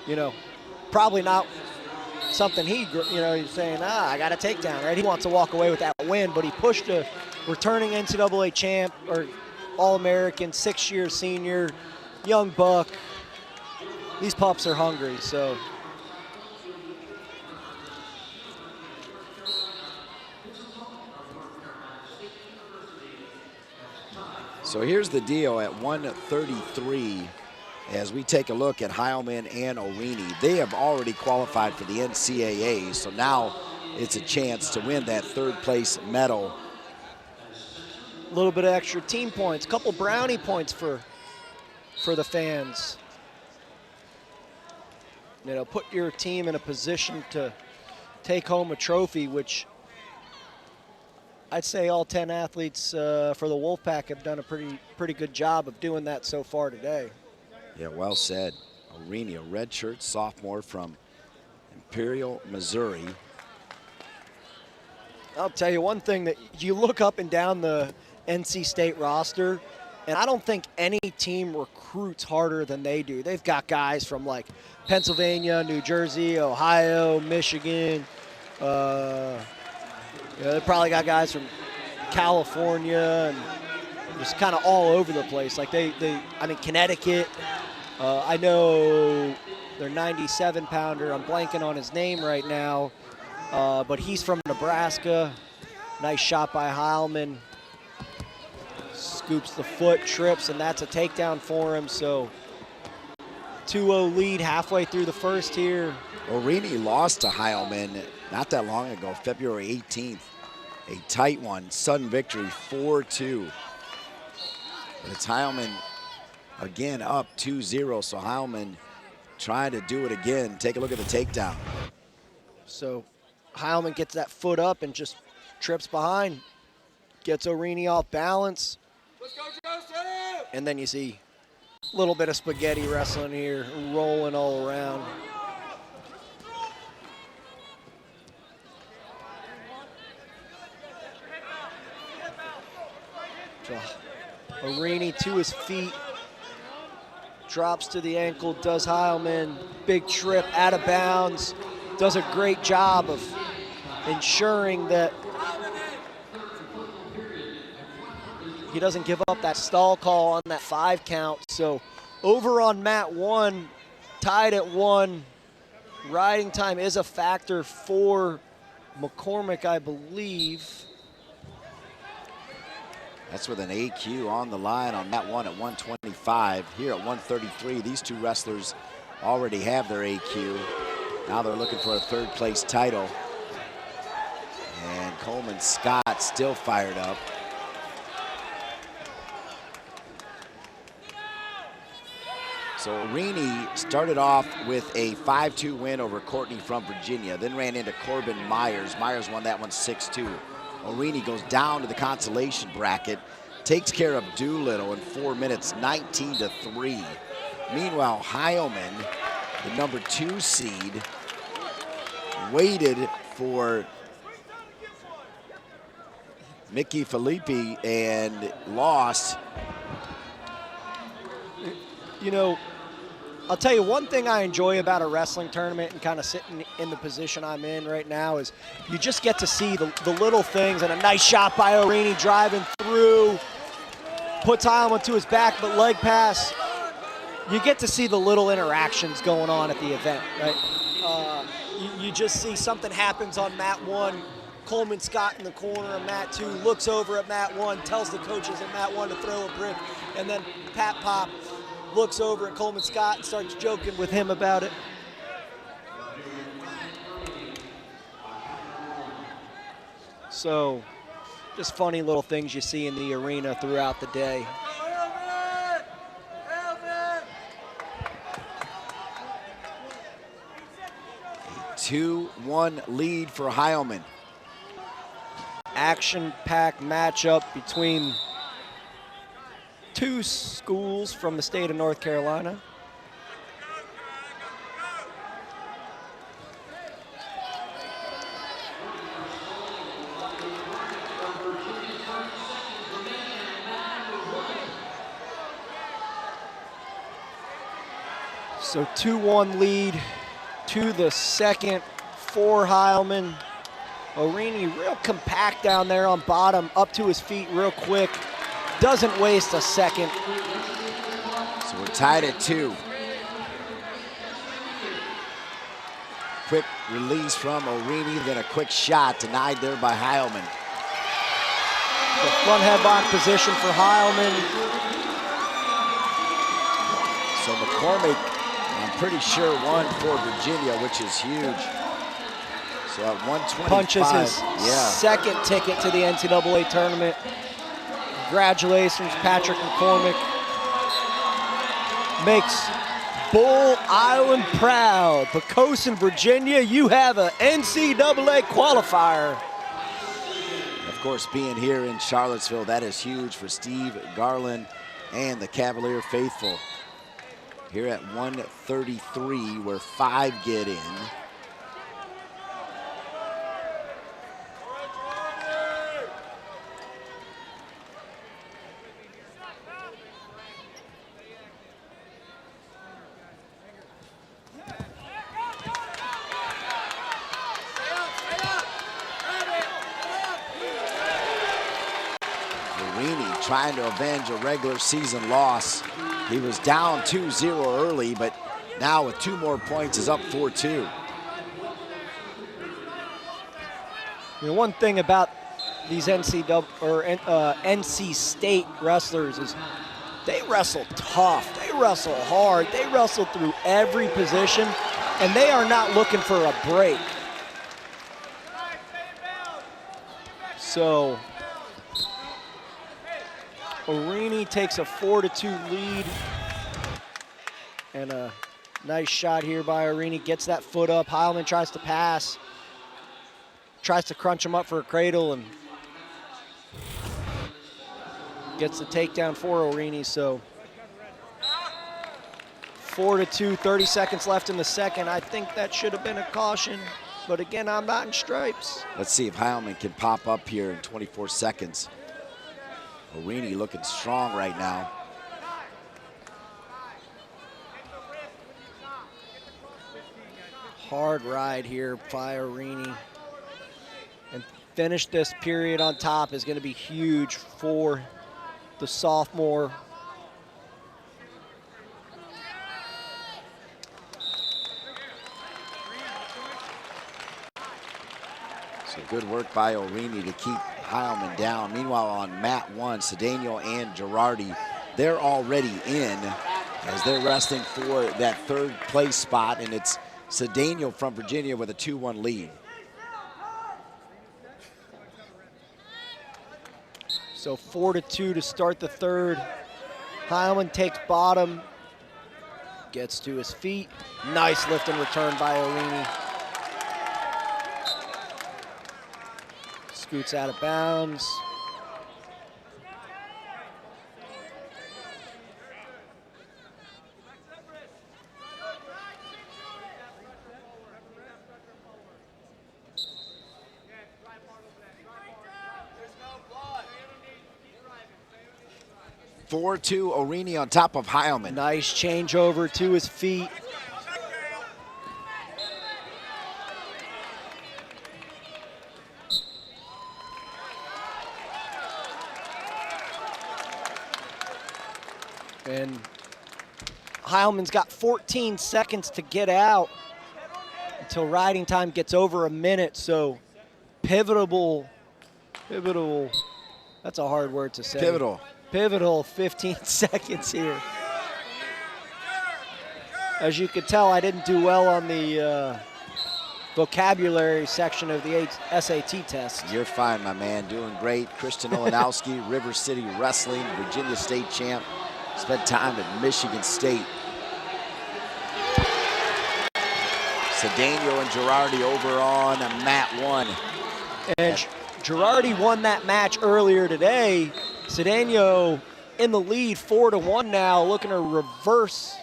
You know, probably not something he's saying, I got a takedown, right? He wants to walk away with that win, but he pushed a returning NCAA champ or All-American, 6-year senior, young buck. These pups are hungry, so. So here's the deal at 133, as we take a look at Heilman and Orini. They have already qualified for the NCAA, so now it's a chance to win that third place medal. A little bit of extra team points, a couple brownie points for the fans. You know, put your team in a position to take home a trophy, which I'd say all 10 athletes for the Wolfpack have done a pretty good job of doing that so far today. Yeah, well said. Orini, a redshirt sophomore from Imperial, Missouri. I'll tell you one thing, that you look up and down the NC State roster, and I don't think any team recruits harder than they do. They've got guys from like Pennsylvania, New Jersey, Ohio, Michigan. They probably got guys from California and just kind of all over the place. Like I mean, Connecticut. I know their 97-pounder. I'm blanking on his name right now, but he's from Nebraska. Nice shot by Heilman. Scoops the foot, trips, and that's a takedown for him. So 2-0 lead halfway through the first here. Orini lost to Heilman not that long ago, February 18th. A tight one, sudden victory, 4-2. But it's Heilman again up 2-0, so Heilman trying to do it again. Take a look at the takedown. So Heilman gets that foot up and just trips behind. Gets Orini off balance. Let's go, Joseph! And then you see a little bit of spaghetti wrestling here, rolling all around. So Orini to his feet, drops to the ankle, does Heilman, big trip, out of bounds, does a great job of ensuring that he doesn't give up that stall call on that 5 count. So over on mat 1, tied at 1. Riding time is a factor for McCormick, I believe. That's with an AQ on the line on mat 1 at 125. Here at 133, these two wrestlers already have their AQ. Now they're looking for a third place title. And Coleman Scott still fired up. So Orini started off with a 5-2 win over Courtney from Virginia, then ran into Corbin Myers. Myers won that one 6-2. Orini goes down to the consolation bracket, takes care of Doolittle in 4 minutes, 19-3. Meanwhile, Heilman, the number 2 seed, waited for Mickey Filippi and lost. You know, I'll tell you one thing I enjoy about a wrestling tournament and kind of sitting in the position I'm in right now is you just get to see the little things, and a nice shot by Orini driving through, puts Heilman to his back, but leg pass. You get to see the little interactions going on at the event, right? You just see something happens on mat 1, Coleman Scott in the corner of mat 2, looks over at mat 1, tells the coaches at mat 1 to throw a brick, and then Pat Pop looks over at Coleman Scott and starts joking with him about it. So, just funny little things you see in the arena throughout the day. A 2-1 lead for Heilman. Action-packed matchup between two schools from the state of North Carolina. So 2-1 lead to the second for Heilman. Orini real compact down there on bottom, up to his feet real quick. Doesn't waste a second. So we're tied at 2. Quick release from Orini, then a quick shot denied there by Heilman. The front headlock position for Heilman. So McCormick, I'm pretty sure, won for Virginia, which is huge. So at 125, punches his second ticket to the NCAA tournament. Congratulations, Patrick McCormick. Makes Bull Island proud. Poquoson, Virginia, you have an NCAA qualifier. Of course, being here in Charlottesville, that is huge for Steve Garland and the Cavalier faithful. Here at 133, where 5 get in. Trying to avenge a regular season loss. He was down 2-0 early, but now with 2 more points is up 4-2. You know, one thing about these NC State wrestlers is they wrestle tough, they wrestle hard, they wrestle through every position, and they are not looking for a break. So Orini takes a 4-2 lead, and a nice shot here by Orini. Gets that foot up. Heilman tries to pass, tries to crunch him up for a cradle, and gets the takedown for Orini. So 4-2, 30 seconds left in the second. I think that should have been a caution, but again, I'm not in stripes. Let's see if Heilman can pop up here in 24 seconds. Orini looking strong right now. Hard ride here by Orini. And finish this period on top is going to be huge for the sophomore. So good work by Orini to keep Heilman down. Meanwhile, on mat 1, Cedeno and Girardi, they're already in as they're wrestling for that 3rd place spot, and it's Cedeno from Virginia with a 2-1 lead. So 4-2 to start the 3rd. Heilman takes bottom, gets to his feet. Nice lift and return by Orini. Scoots out of bounds. 4-2, Orini on top of Heilman. Nice changeover to his feet. And Heilman's got 14 seconds to get out until riding time gets over a minute. So pivotal, that's a hard word to say. Pivotal 15 seconds here. As you could tell, I didn't do well on the vocabulary section of the SAT test. You're fine, my man, doing great. Kristen Olenowski, River City Wrestling, Virginia State champ. Spent time at Michigan State. Cedeno and Girardi over on mat 1. And Girardi won that match earlier today. Cedeno in the lead, 4-1 now, looking to reverse.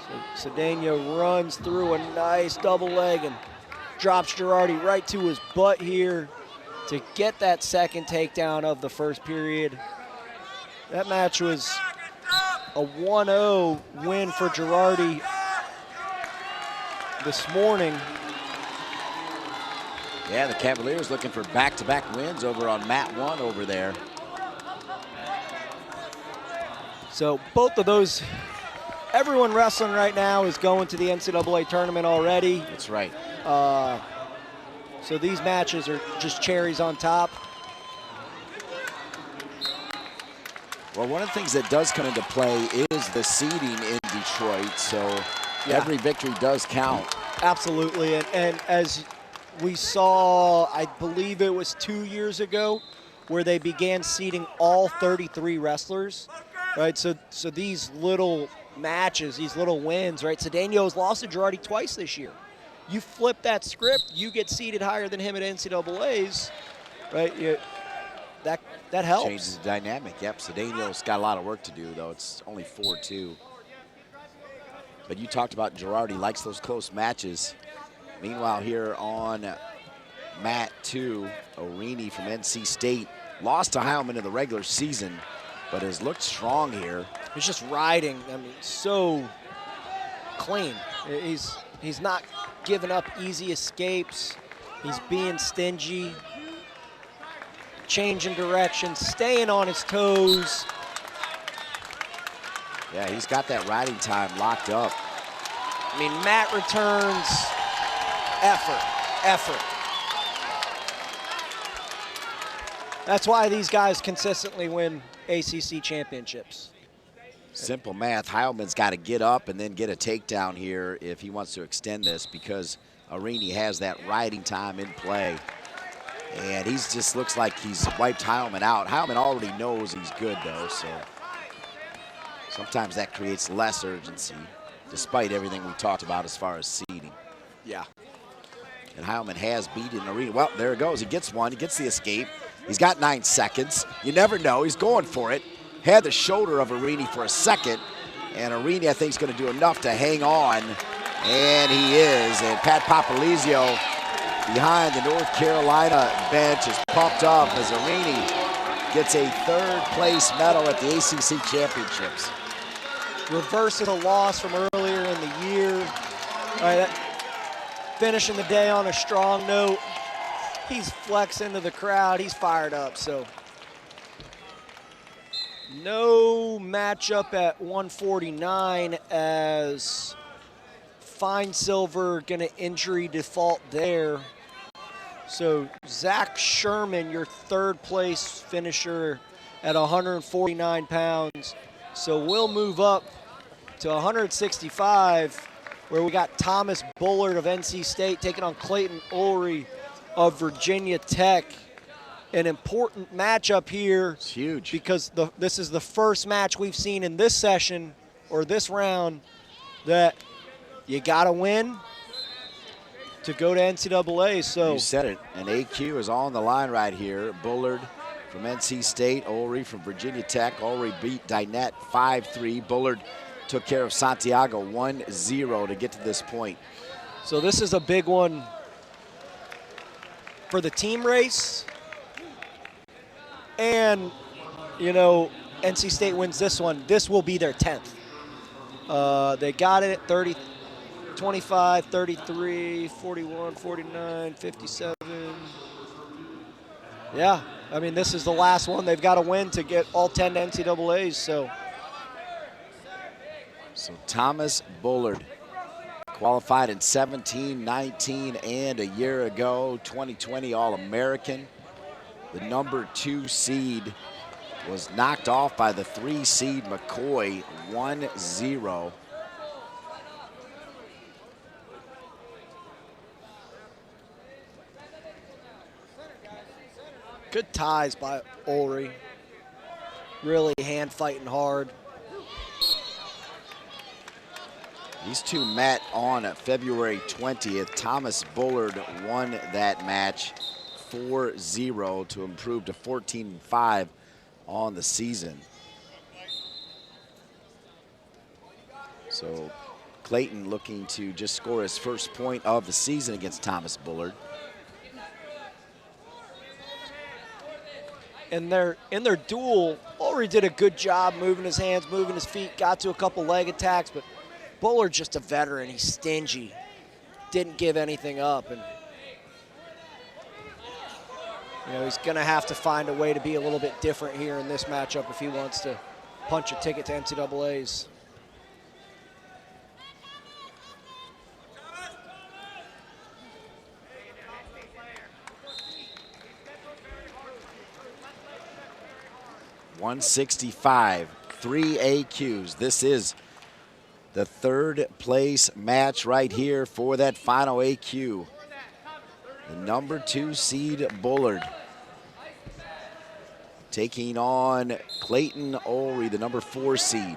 So Cedeno runs through a nice double leg and drops Girardi right to his butt here to get that second takedown of the first period. That match was a 1-0 win for Girardi this morning. Yeah, the Cavaliers looking for back-to-back wins over on mat 1 over there. So both of those, everyone wrestling right now is going to the NCAA tournament already. That's right. So these matches are just cherries on top. Well, one of the things that does come into play is the seeding in Detroit, so every victory does count. Absolutely, and as we saw, I believe it was 2 years ago, where they began seeding all 33 wrestlers, right? So these little matches, these little wins, right? Cedeno's lost to Girardi twice this year. You flip that script, you get seeded higher than him at NCAAs, right? That helps. Changes the dynamic. Yep, Cedeno's got a lot of work to do, though. It's only 4-2. But you talked about Girardi likes those close matches. Meanwhile, here on mat 2, Orini from NC State lost to Heilman in the regular season, but has looked strong here. He's just riding. I mean, so clean. He's not giving up easy escapes. He's being stingy, changing direction, staying on his toes. Yeah, he's got that riding time locked up. I mean, mat returns, effort. That's why these guys consistently win ACC championships. Simple math. Heilman's got to get up and then get a takedown here if he wants to extend this, because Orini has that riding time in play. And he just looks like he's wiped Heilman out. Heilman already knows he's good, though, so sometimes that creates less urgency, despite everything we talked about as far as seeding. Yeah. And Heilman has beaten Orini. Well, there it goes. He gets one. He gets the escape. He's got 9 seconds. You never know. He's going for it. Had the shoulder of Orini for a second, and Orini, I think, is going to do enough to hang on, and he is. And Pat Papalizio behind the North Carolina bench is pumped up as Orini gets a 3rd place medal at the ACC Championships. Reversing a loss from earlier in the year. All right, finishing the day on a strong note. He's flexing to the crowd. He's fired up, so. No matchup at 149 as Fine Silver gonna injury default there. So Zach Sherman, your 3rd place finisher at 149 pounds. So we'll move up to 165, where we got Thomas Bullard of NC State taking on Clayton Ulrey of Virginia Tech. An important matchup here. It's huge. Because this is the first match we've seen in this session, or this round, that you got to win to go to NCAA. So you said it. And AQ is on the line right here. Bullard from NC State, Ulrey from Virginia Tech. Ulrey beat Dinette 5-3. Bullard took care of Santiago 1-0 to get to this point. So this is a big one for the team race. and, you know, NC State wins this one, this will be their 10th. They got it at 30, 25, 33, 41, 49, 57. Yeah, I mean, this is the last one they've got to win to get all 10 NCAAs, so. So Thomas Bullard qualified in 17, 19, and a year ago, 2020 All-American. The number 2 seed was knocked off by the 3 seed McCoy, 1-0. Good ties by Ulrey. Really hand fighting hard. These two met on February 20th. Thomas Bullard won that match 4-0 to improve to 14-5 on the season. So Clayton looking to just score his first point of the season against Thomas Bullard. In their duel, Ulrey did a good job moving his hands, moving his feet, got to a couple leg attacks, but Bullard's just a veteran. He's stingy. Didn't give anything up. And you know, he's going to have to find a way to be a little bit different here in this matchup if he wants to punch a ticket to NCAAs. .165, 3 AQs. This is the 3rd place match right here for that final AQ. The number 2 seed Bullard taking on Clayton Ulrey, the number 4 seed.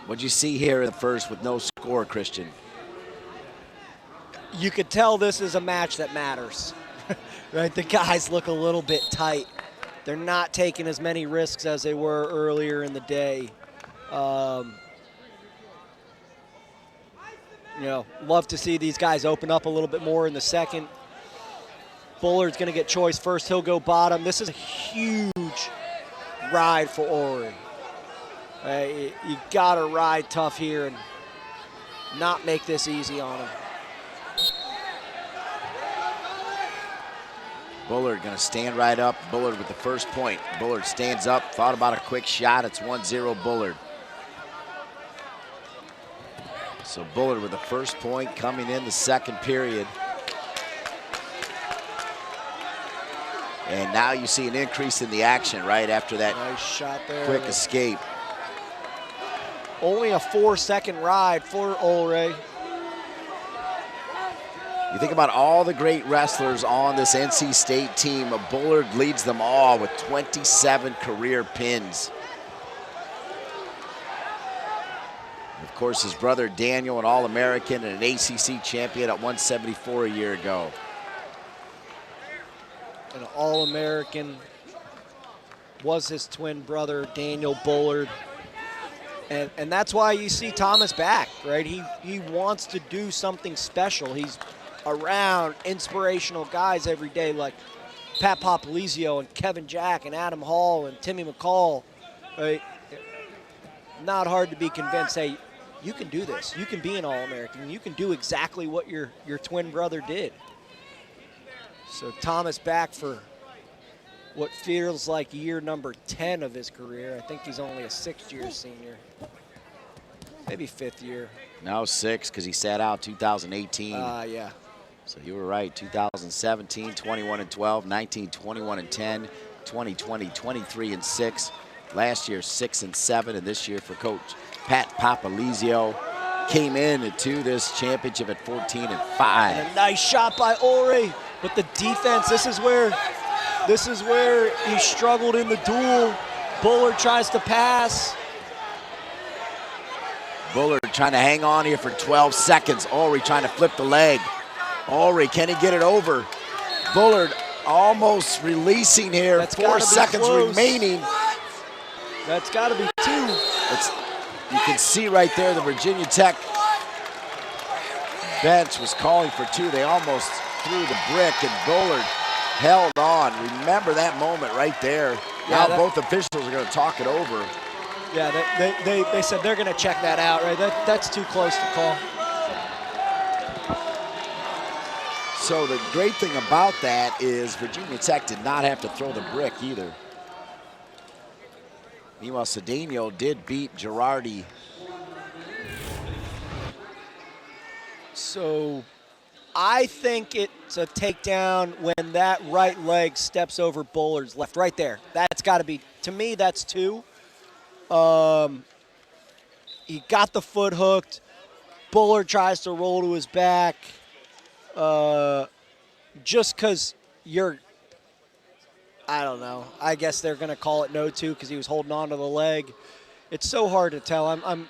What'd you see here in the first with no score, Christian? You could tell this is a match that matters, right? The guys look a little bit tight. They're not taking as many risks as they were earlier in the day. You know, love to see these guys open up a little bit more in the second. Bullard's going to get choice first. He'll go bottom. This is a huge ride for Ulrey. You got to ride tough here and not make this easy on him. Bullard going to stand right up. Bullard with the first point. Bullard stands up, thought about a quick shot. It's 1-0 Bullard. So Bullard with the first point coming in the second period. And now you see an increase in the action right after that nice shot there. Quick escape. Only a 4-second ride for Ulrey. You think about all the great wrestlers on this NC State team. Bullard leads them all with 27 career pins. Of course, his brother Daniel, an All-American and an ACC champion at 174 a year ago. An All-American was his twin brother, Daniel Bullard. And that's why you see Thomas back, right? He wants to do something special. He's around inspirational guys every day like Pat Popolizio and Kevin Jack and Adam Hall and Timmy McCall. Right? Not hard to be convinced, hey, you can do this. You can be an All-American. You can do exactly what your twin brother did. So Thomas back for what feels like year number 10 of his career. I think he's only a 6th-year senior. Maybe 5th year. No, 6, because he sat out 2018. Yeah. So you were right, 2017, 21-12, 19, 21-10, 2020, 23-6. Last year, 6-7, and this year for Coach Pat Popolizio came into this championship at 14-5. And a nice shot by Ulrey, but the defense, this is where he struggled in the duel. Bullard tries to pass. Bullard trying to hang on here for 12 seconds. Ulrey trying to flip the leg. Ulrey, can he get it over? Bullard almost releasing here. That's 4 seconds close. remaining. That's got to be 2. You can see right there the Virginia Tech bench was calling for 2. They almost threw the brick, and Bullard held on. Remember that moment right there. Yeah, now both officials are going to talk it over. Yeah, they said they're going to check that out, right? That's too close to call. So the great thing about that is Virginia Tech did not have to throw the brick either. Meanwhile, Cedeno did beat Girardi. So I think it's a takedown when that right leg steps over Bullard's left. Right there. That's got to be, to me, that's 2. He got the foot hooked. Bullard tries to roll to his back. Just because I don't know. I guess they're going to call it no 2 because he was holding on to the leg. It's so hard to tell. I'm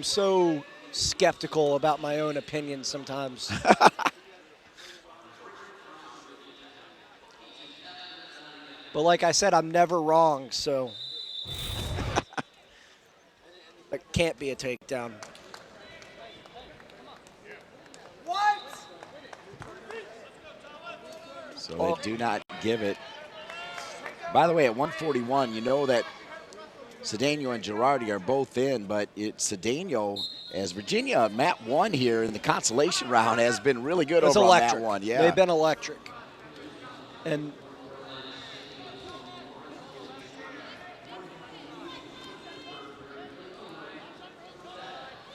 so skeptical about my own opinions sometimes. But like I said, I'm never wrong, so it can't be a takedown. So they do not give it. By the way, at 141, you know that Cedeno and Girardi are both in, but it's Cedeno, as Virginia, Mat 1 here in the consolation round, has been really good over on Mat 1. Yeah. They've been electric. And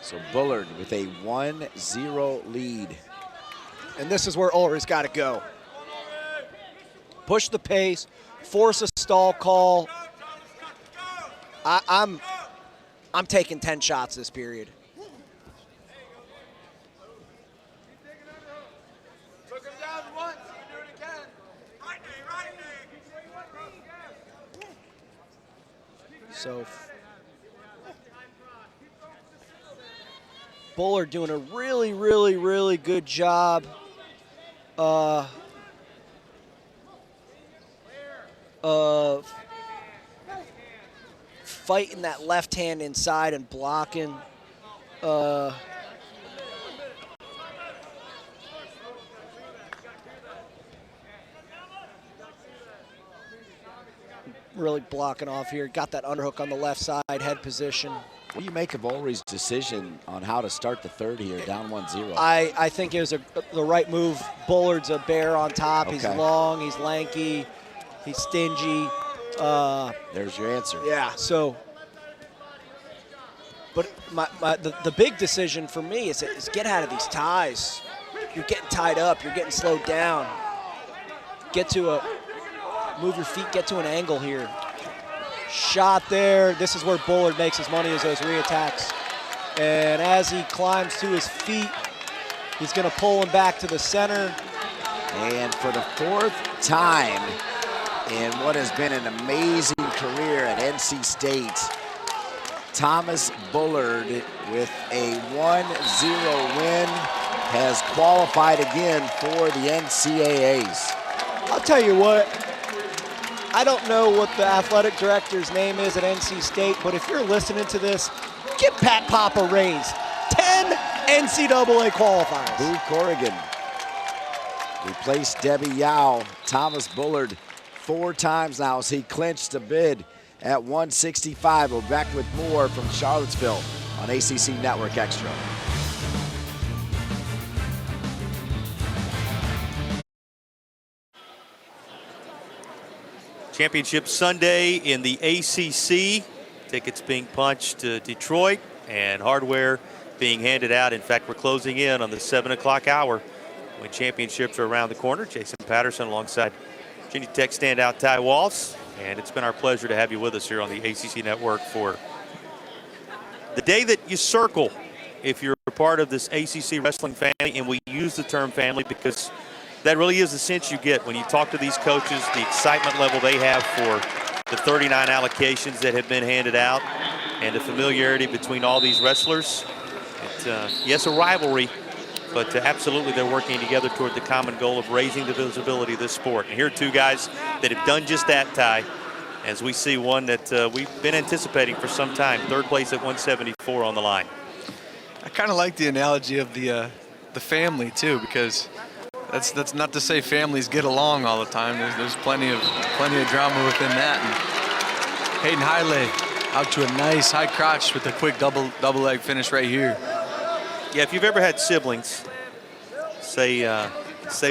so Bullard with a 1-0 lead. And this is where Ulrich's got to go. Push the pace, force a stall call. I'm taking 10 shots this period. So Bullard doing a really, really, really good job of fighting that left hand inside and blocking. Really blocking off here. Got that underhook on the left side, head position. What do you make of Ulrich's decision on how to start the third here, down 1-0? I think it was the right move. Bullard's a bear on top. Okay. He's long, he's lanky, he's stingy. There's your answer. Yeah, so. But the big decision for me is get out of these ties. You're getting tied up. You're getting slowed down. Move your feet, get to an angle here. Shot there. This is where Bullard makes his money, is those reattacks. And as he climbs to his feet, he's going to pull him back to the center. And for the 4th time in what has been an amazing career at NC State, Thomas Bullard with a 1-0 win has qualified again for the NCAAs. I'll tell you what, I don't know what the athletic director's name is at NC State, but if you're listening to this, give Pat Pop a raise. 10 NCAA qualifiers. Boo Corrigan replaced Debbie Yao. Thomas Bullard 4 times now as he clinched a bid at 165. We're back with more from Charlottesville on ACC Network Extra. Championship Sunday in the ACC. Tickets being punched to Detroit and hardware being handed out. In fact, we're closing in on the 7 o'clock hour when championships are around the corner. Jason Patterson alongside Virginia Tech standout Ty Walls. And it's been our pleasure to have you with us here on the ACC Network for the day that you circle if you're a part of this ACC wrestling family. And we use the term family because that really is the sense you get when you talk to these coaches, the excitement level they have for the 39 allocations that have been handed out and the familiarity between all these wrestlers. Yes, a rivalry, but absolutely they're working together toward the common goal of raising the visibility of this sport. And here are 2 guys that have done just that, Ty. as we see one that we've been anticipating for some time. Third place at 174 on the line. I kind of like the analogy of the family too, because that's not to say families get along all the time. There's plenty of drama within that. And Hayden Hidlay out to a nice high crotch with a quick double leg finish right here. Yeah, if you've ever had siblings, say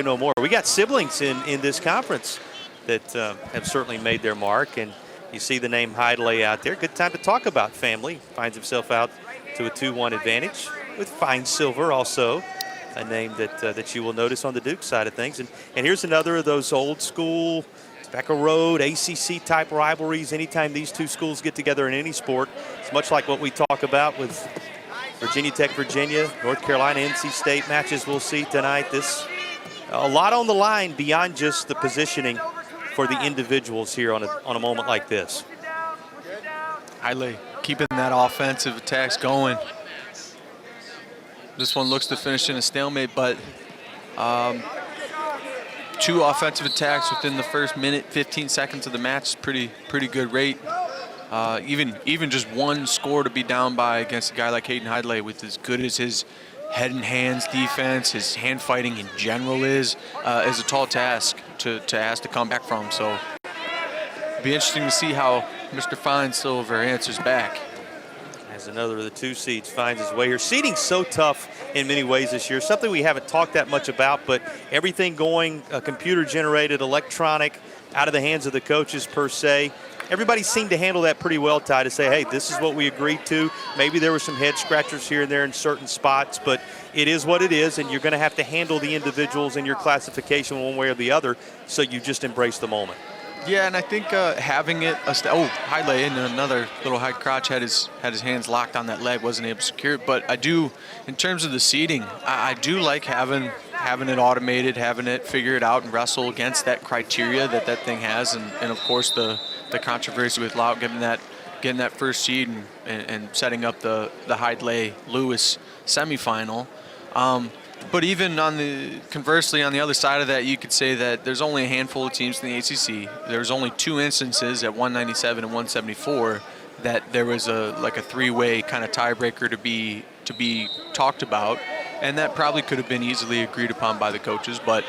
no more. We got siblings in this conference that have certainly made their mark, and you see the name Hidlay out there. Good time to talk about family. Finds himself out to a 2-1 advantage with Fine Silver, also a name that you will notice on the Duke side of things. And here's another of those old school Tobacco Road ACC type rivalries. Anytime these two schools get together in any sport, it's much like what we talk about with Virginia Tech, Virginia, North Carolina, NC State matches we'll see tonight. A lot on the line beyond just the positioning for the individuals here on a moment like this. Hidlay keeping that offensive attacks going. This one looks to finish in a stalemate, but 2 offensive attacks within the first minute, 15 seconds of the match is pretty good rate. Even just 1 score to be down by against a guy like Hayden Hidlay, with as good as his head and hands defense, his hand fighting in general is a tall task to ask to come back from. So it'll be interesting to see how Mr. Fine Silver answers back. As another of the 2 seeds finds his way here. Seeding's so tough in many ways this year. Something we haven't talked that much about, but everything going computer generated, electronic, out of the hands of the coaches per se. Everybody seemed to handle that pretty well, Ty, to say, hey, this is what we agreed to. Maybe there were some head scratchers here and there in certain spots, but it is what it is, and you're going to have to handle the individuals in your classification one way or the other, so you just embrace the moment. Yeah, and I think having it, Hidlay in another little high crotch, had his hands locked on that leg, wasn't able to secure it. But I do, in terms of the seeding, I do like having it automated, having it figure it out and wrestle against that criteria that thing has, and of course the controversy with Lout getting that first seed and setting up the Hidlay-Lewis semifinal. But even conversely, on the other side of that, you could say that there's only a handful of teams in the ACC. There's only 2 instances at 197 and 174 that there was a 3-way kind of tiebreaker to be talked about, and that probably could have been easily agreed upon by the coaches. But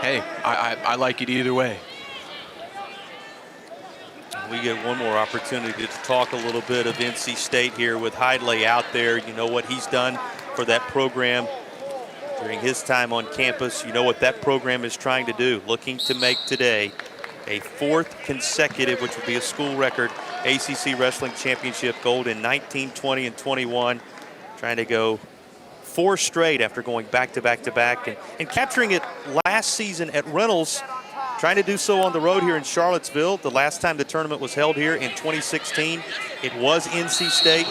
hey, I like it either way. We get one more opportunity to talk a little bit of NC State here with Hidlay out there. You know what he's done for that program during his time on campus. You know what that program is trying to do, looking to make today a 4th consecutive, which would be a school record, ACC Wrestling Championship gold in 19, 20, and 21. Trying to go 4 straight after going back-to-back-to-back and capturing it last season at Reynolds, trying to do so on the road here in Charlottesville. The last time the tournament was held here in 2016, it was NC State,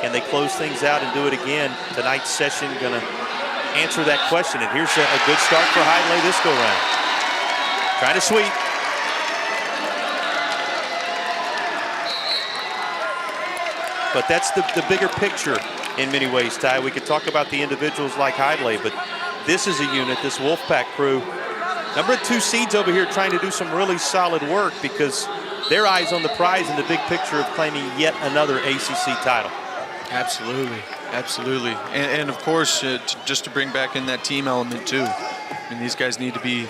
and they close things out and do it again. Tonight's session going to answer that question, and here's a good start for Hidlay this go-round. Trying to sweep. But that's the bigger picture in many ways, Ty. We could talk about the individuals like Hidlay, but this is a unit, this Wolfpack crew. Number 2 seeds over here trying to do some really solid work because their eyes on the prize in the big picture of claiming yet another ACC title. Absolutely, absolutely. And of course, just to bring back in that team element too. I mean, these guys need to be,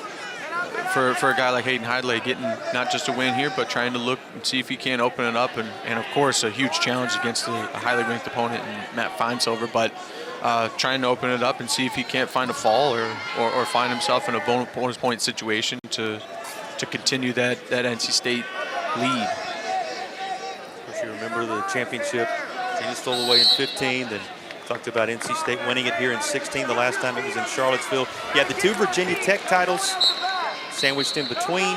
for a guy like Hayden Hidlay, getting not just a win here, but trying to look and see if he can open it up. And of course, a huge challenge against a highly ranked opponent in Matt Finesilver, but trying to open it up and see if he can't find a fall or find himself in a bonus point situation to continue that NC State lead. Of course, you remember the championship. Virginia stole away in 15, then talked about NC State winning it here in 16. The last time it was in Charlottesville. You had the 2 Virginia Tech titles sandwiched in between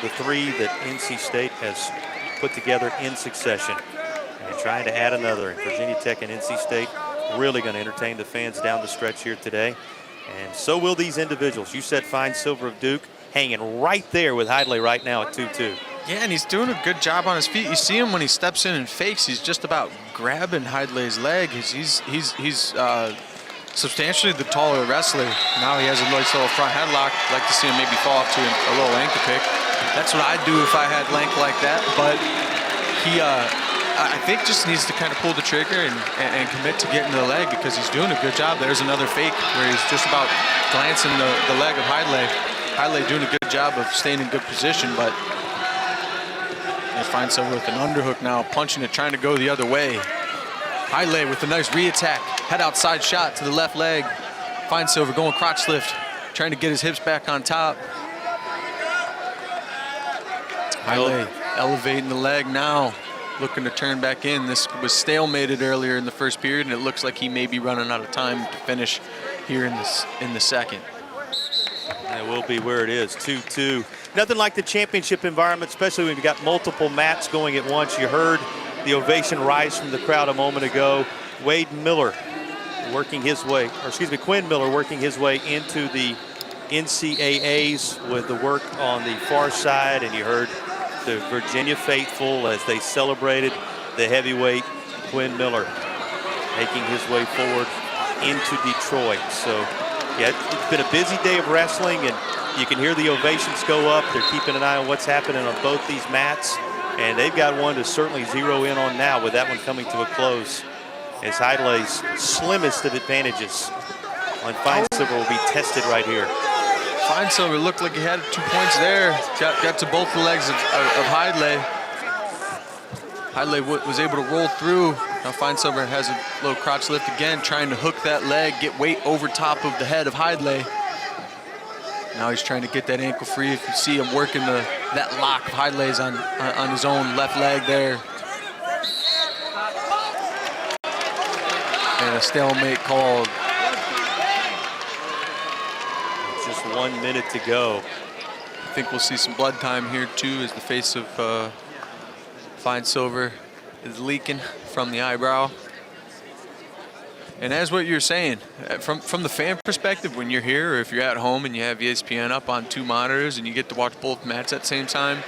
the 3 that NC State has put together in succession. And trying to add another. And Virginia Tech and NC State really going to entertain the fans down the stretch here today. And so will these individuals. You said Fine Silver of Duke, hanging right there with Hidlay right now at 2-2. Yeah, and he's doing a good job on his feet. You see him when he steps in and fakes. He's just about grabbing Hidlay's leg. He's substantially the taller wrestler. Now he has a nice little front headlock. I'd like to see him maybe fall off to a little ankle pick. That's what I'd do if I had length like that. But he, I think, just needs to kind of pull the trigger and commit to getting the leg, because he's doing a good job. There's another fake where he's just about glancing the leg of Hidlay. Hidlay doing a good job of staying in good position, but he finds him with an underhook now, punching it, trying to go the other way. Hidlay with a nice re-attack, head outside shot to the left leg. Feinsilver going crotch lift, trying to get his hips back on top. Hidlay elevating the leg now, looking to turn back in. This was stalemated earlier in the first period, and it looks like he may be running out of time to finish here in the second. It will be where it is, 2-2. Nothing like the championship environment, especially when you've got multiple mats going at once. You heard the ovation rise from the crowd a moment ago. Quinn Miller working his way into the NCAAs with the work on the far side, and you heard the Virginia faithful as they celebrated the heavyweight Quinn Miller making his way forward into Detroit. So yeah, it's been a busy day of wrestling, and you can hear the ovations go up. They're keeping an eye on what's happening on both these mats, and they've got one to certainly zero in on now, with that one coming to a close, as Hidlay's slimmest of advantages on Feinsilver will be tested right here. Feinsilver looked like he had 2 points there. Got to both the legs of Hidlay. Hidlay was able to roll through. Now Feinsilver has a little crotch lift again, trying to hook that leg, get weight over top of the head of Hidlay. Now he's trying to get that ankle free. If you see him working that lock of Hidlay's on his own left leg there. And a stalemate called. Just 1 minute to go. I think we'll see some blood time here too, as the face of Feinsilver is leaking from the eyebrow. And as what you're saying, from the fan perspective, when you're here or if you're at home and you have ESPN up on 2 monitors and you get to watch both mats at the same time,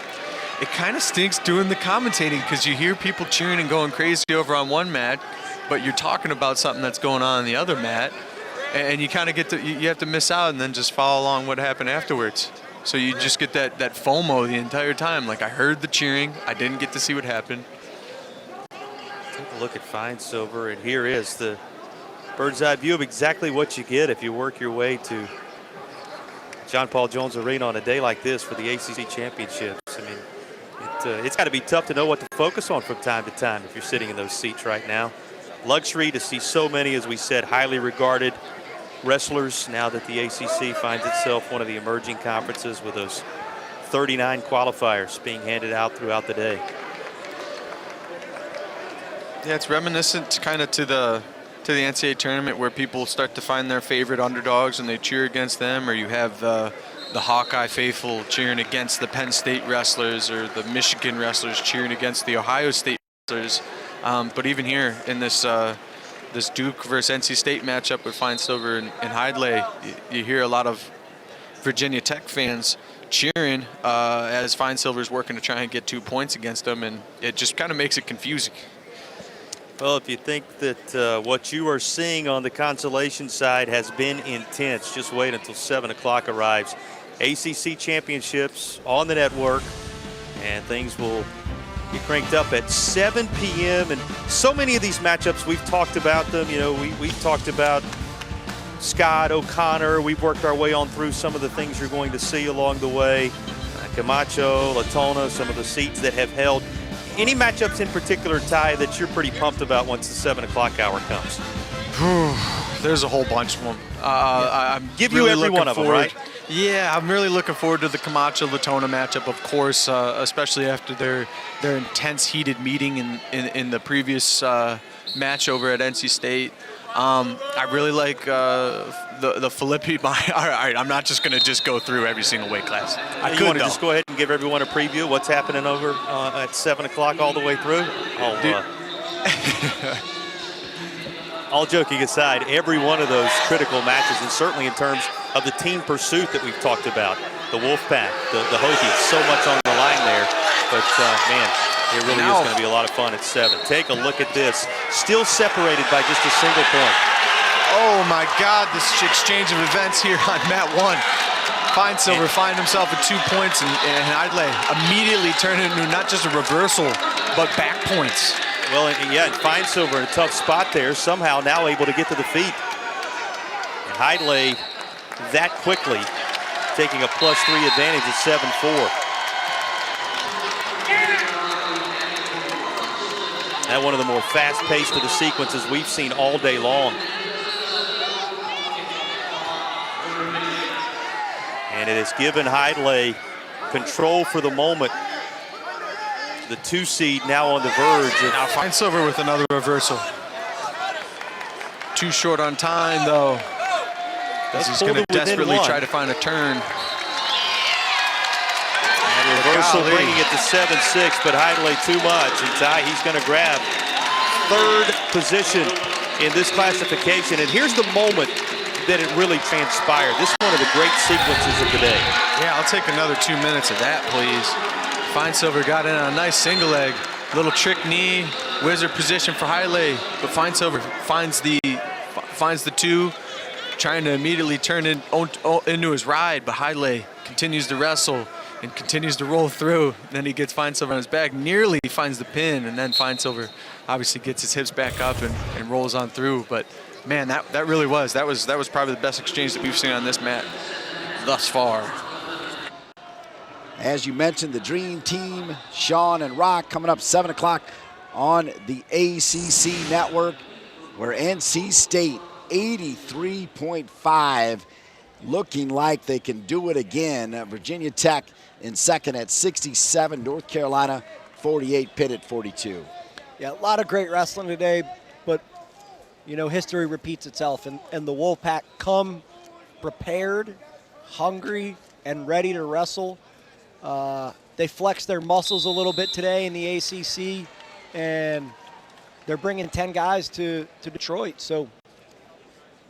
it kind of stinks doing the commentating, because you hear people cheering and going crazy over on one mat, but you're talking about something that's going on the other mat, and you kind of get to, you have to miss out and then just follow along what happened afterwards. So you just get that FOMO the entire time. Like, I heard the cheering, I didn't get to see what happened. Take a look at Feinsilver, and here is the bird's eye view of exactly what you get if you work your way to John Paul Jones Arena on a day like this for the ACC championships. I mean, it's got to be tough to know what to focus on from time to time if you're sitting in those seats right now. Luxury to see so many, as we said, highly regarded wrestlers now that the ACC finds itself one of the emerging conferences, with those 39 qualifiers being handed out throughout the day. Yeah, it's reminiscent kind of to the NCAA tournament, where people start to find their favorite underdogs and they cheer against them, or you have the Hawkeye faithful cheering against the Penn State wrestlers, or the Michigan wrestlers cheering against the Ohio State wrestlers. But even here in this this Duke versus NC State matchup with Feinsilver and Hidlay, you hear a lot of Virginia Tech fans cheering as Feinsilver's working to try and get 2 points against them, and it just kind of makes it confusing. Well, if you think that what you are seeing on the Consolation side has been intense, just wait until 7 o'clock arrives. ACC championships on the network, and things will be cranked up at 7 p.m. And so many of these matchups, we've talked about them. You know, we've talked about Scott, O'Connor. We've worked our way on through some of the things you're going to see along the way. Camacho, Latona, some of the seats that have held. Any matchups in particular, Ty, that you're pretty pumped about once the 7 o'clock hour comes? There's a whole bunch of them. I'm Give really you every one of them, right? Yeah, I'm really looking forward to the Camacho-Latona matchup, of course, especially after their intense, heated meeting in the previous match over at NC State. I really like the Filippi. All right, I'm not just going to go through every single weight class. You want to just go ahead and give everyone a preview of what's happening over at 7 o'clock all the way through? All joking aside, every one of those critical matches, and certainly in terms of the team pursuit that we've talked about, the Wolfpack, the Hokies, so much on the line there. But, man, it really is going to be a lot of fun at 7. Take a look at this. Still separated by just a single point. Oh, my God, this exchange of events here on mat 1. Feinsilver find himself at 2 points, and Heidle immediately turned it into not just a reversal, but back points. Well, yeah, Feinsilver in a tough spot there, somehow now able to get to the feet. And Heidle that quickly, taking a +3 advantage at 7-4. Now one of the more fast-paced of the sequences we've seen all day long. And it has given Heidle control for the moment. The 2 seed now on the verge. Now Feinsilver with another reversal. Too short on time, though. As he's going to desperately try to find a turn. And reversal bringing it to 7-6, but Heidle too much. And he's going to grab 3rd position in this classification. And here's the moment that it really transpired. This is one of the great sequences of the day. Yeah, I'll take another 2 minutes of that, please. Feinsilver got in on a nice single leg. Little trick knee, wizard position for Heidle, but Feinsilver finds the 2, trying to immediately turn it into his ride, but Heidle continues to wrestle and continues to roll through. Then he gets Feinsilver on his back, nearly finds the pin, and then Feinsilver obviously gets his hips back up and rolls on through. But man, that really was probably the best exchange that we've seen on this mat thus far. As you mentioned, the Dream Team, Sean and Rock, coming up 7 o'clock on the ACC network, where NC State 83.5, looking like they can do it again. Virginia Tech in second at 67, North Carolina 48, Pitt at 42. Yeah, a lot of great wrestling today, but you know, history repeats itself, and the Wolfpack come prepared, hungry, and ready to wrestle. They flex their muscles a little bit today in the ACC, and they're bringing 10 guys to Detroit. So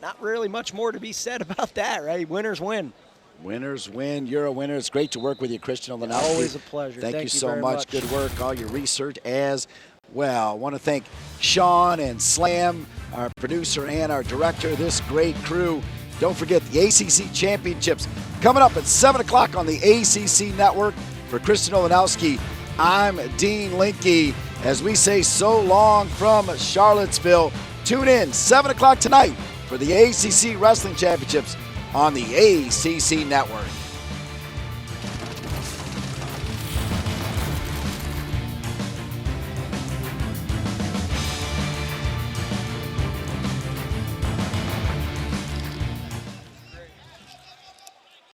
not really much more to be said about that, right? Winners win. Winners win. You're a winner. It's great to work with you, Christian Olenowski. Always a pleasure. Thank you so very much. Good work. All your research as well. I want to thank Sean and Slam, our producer and our director, this great crew. Don't forget the ACC Championships coming up at 7 o'clock on the ACC Network. For Christian Olenowski, I'm Dean Linke. As we say so long from Charlottesville, tune in 7 o'clock tonight for the ACC Wrestling Championships on the ACC Network.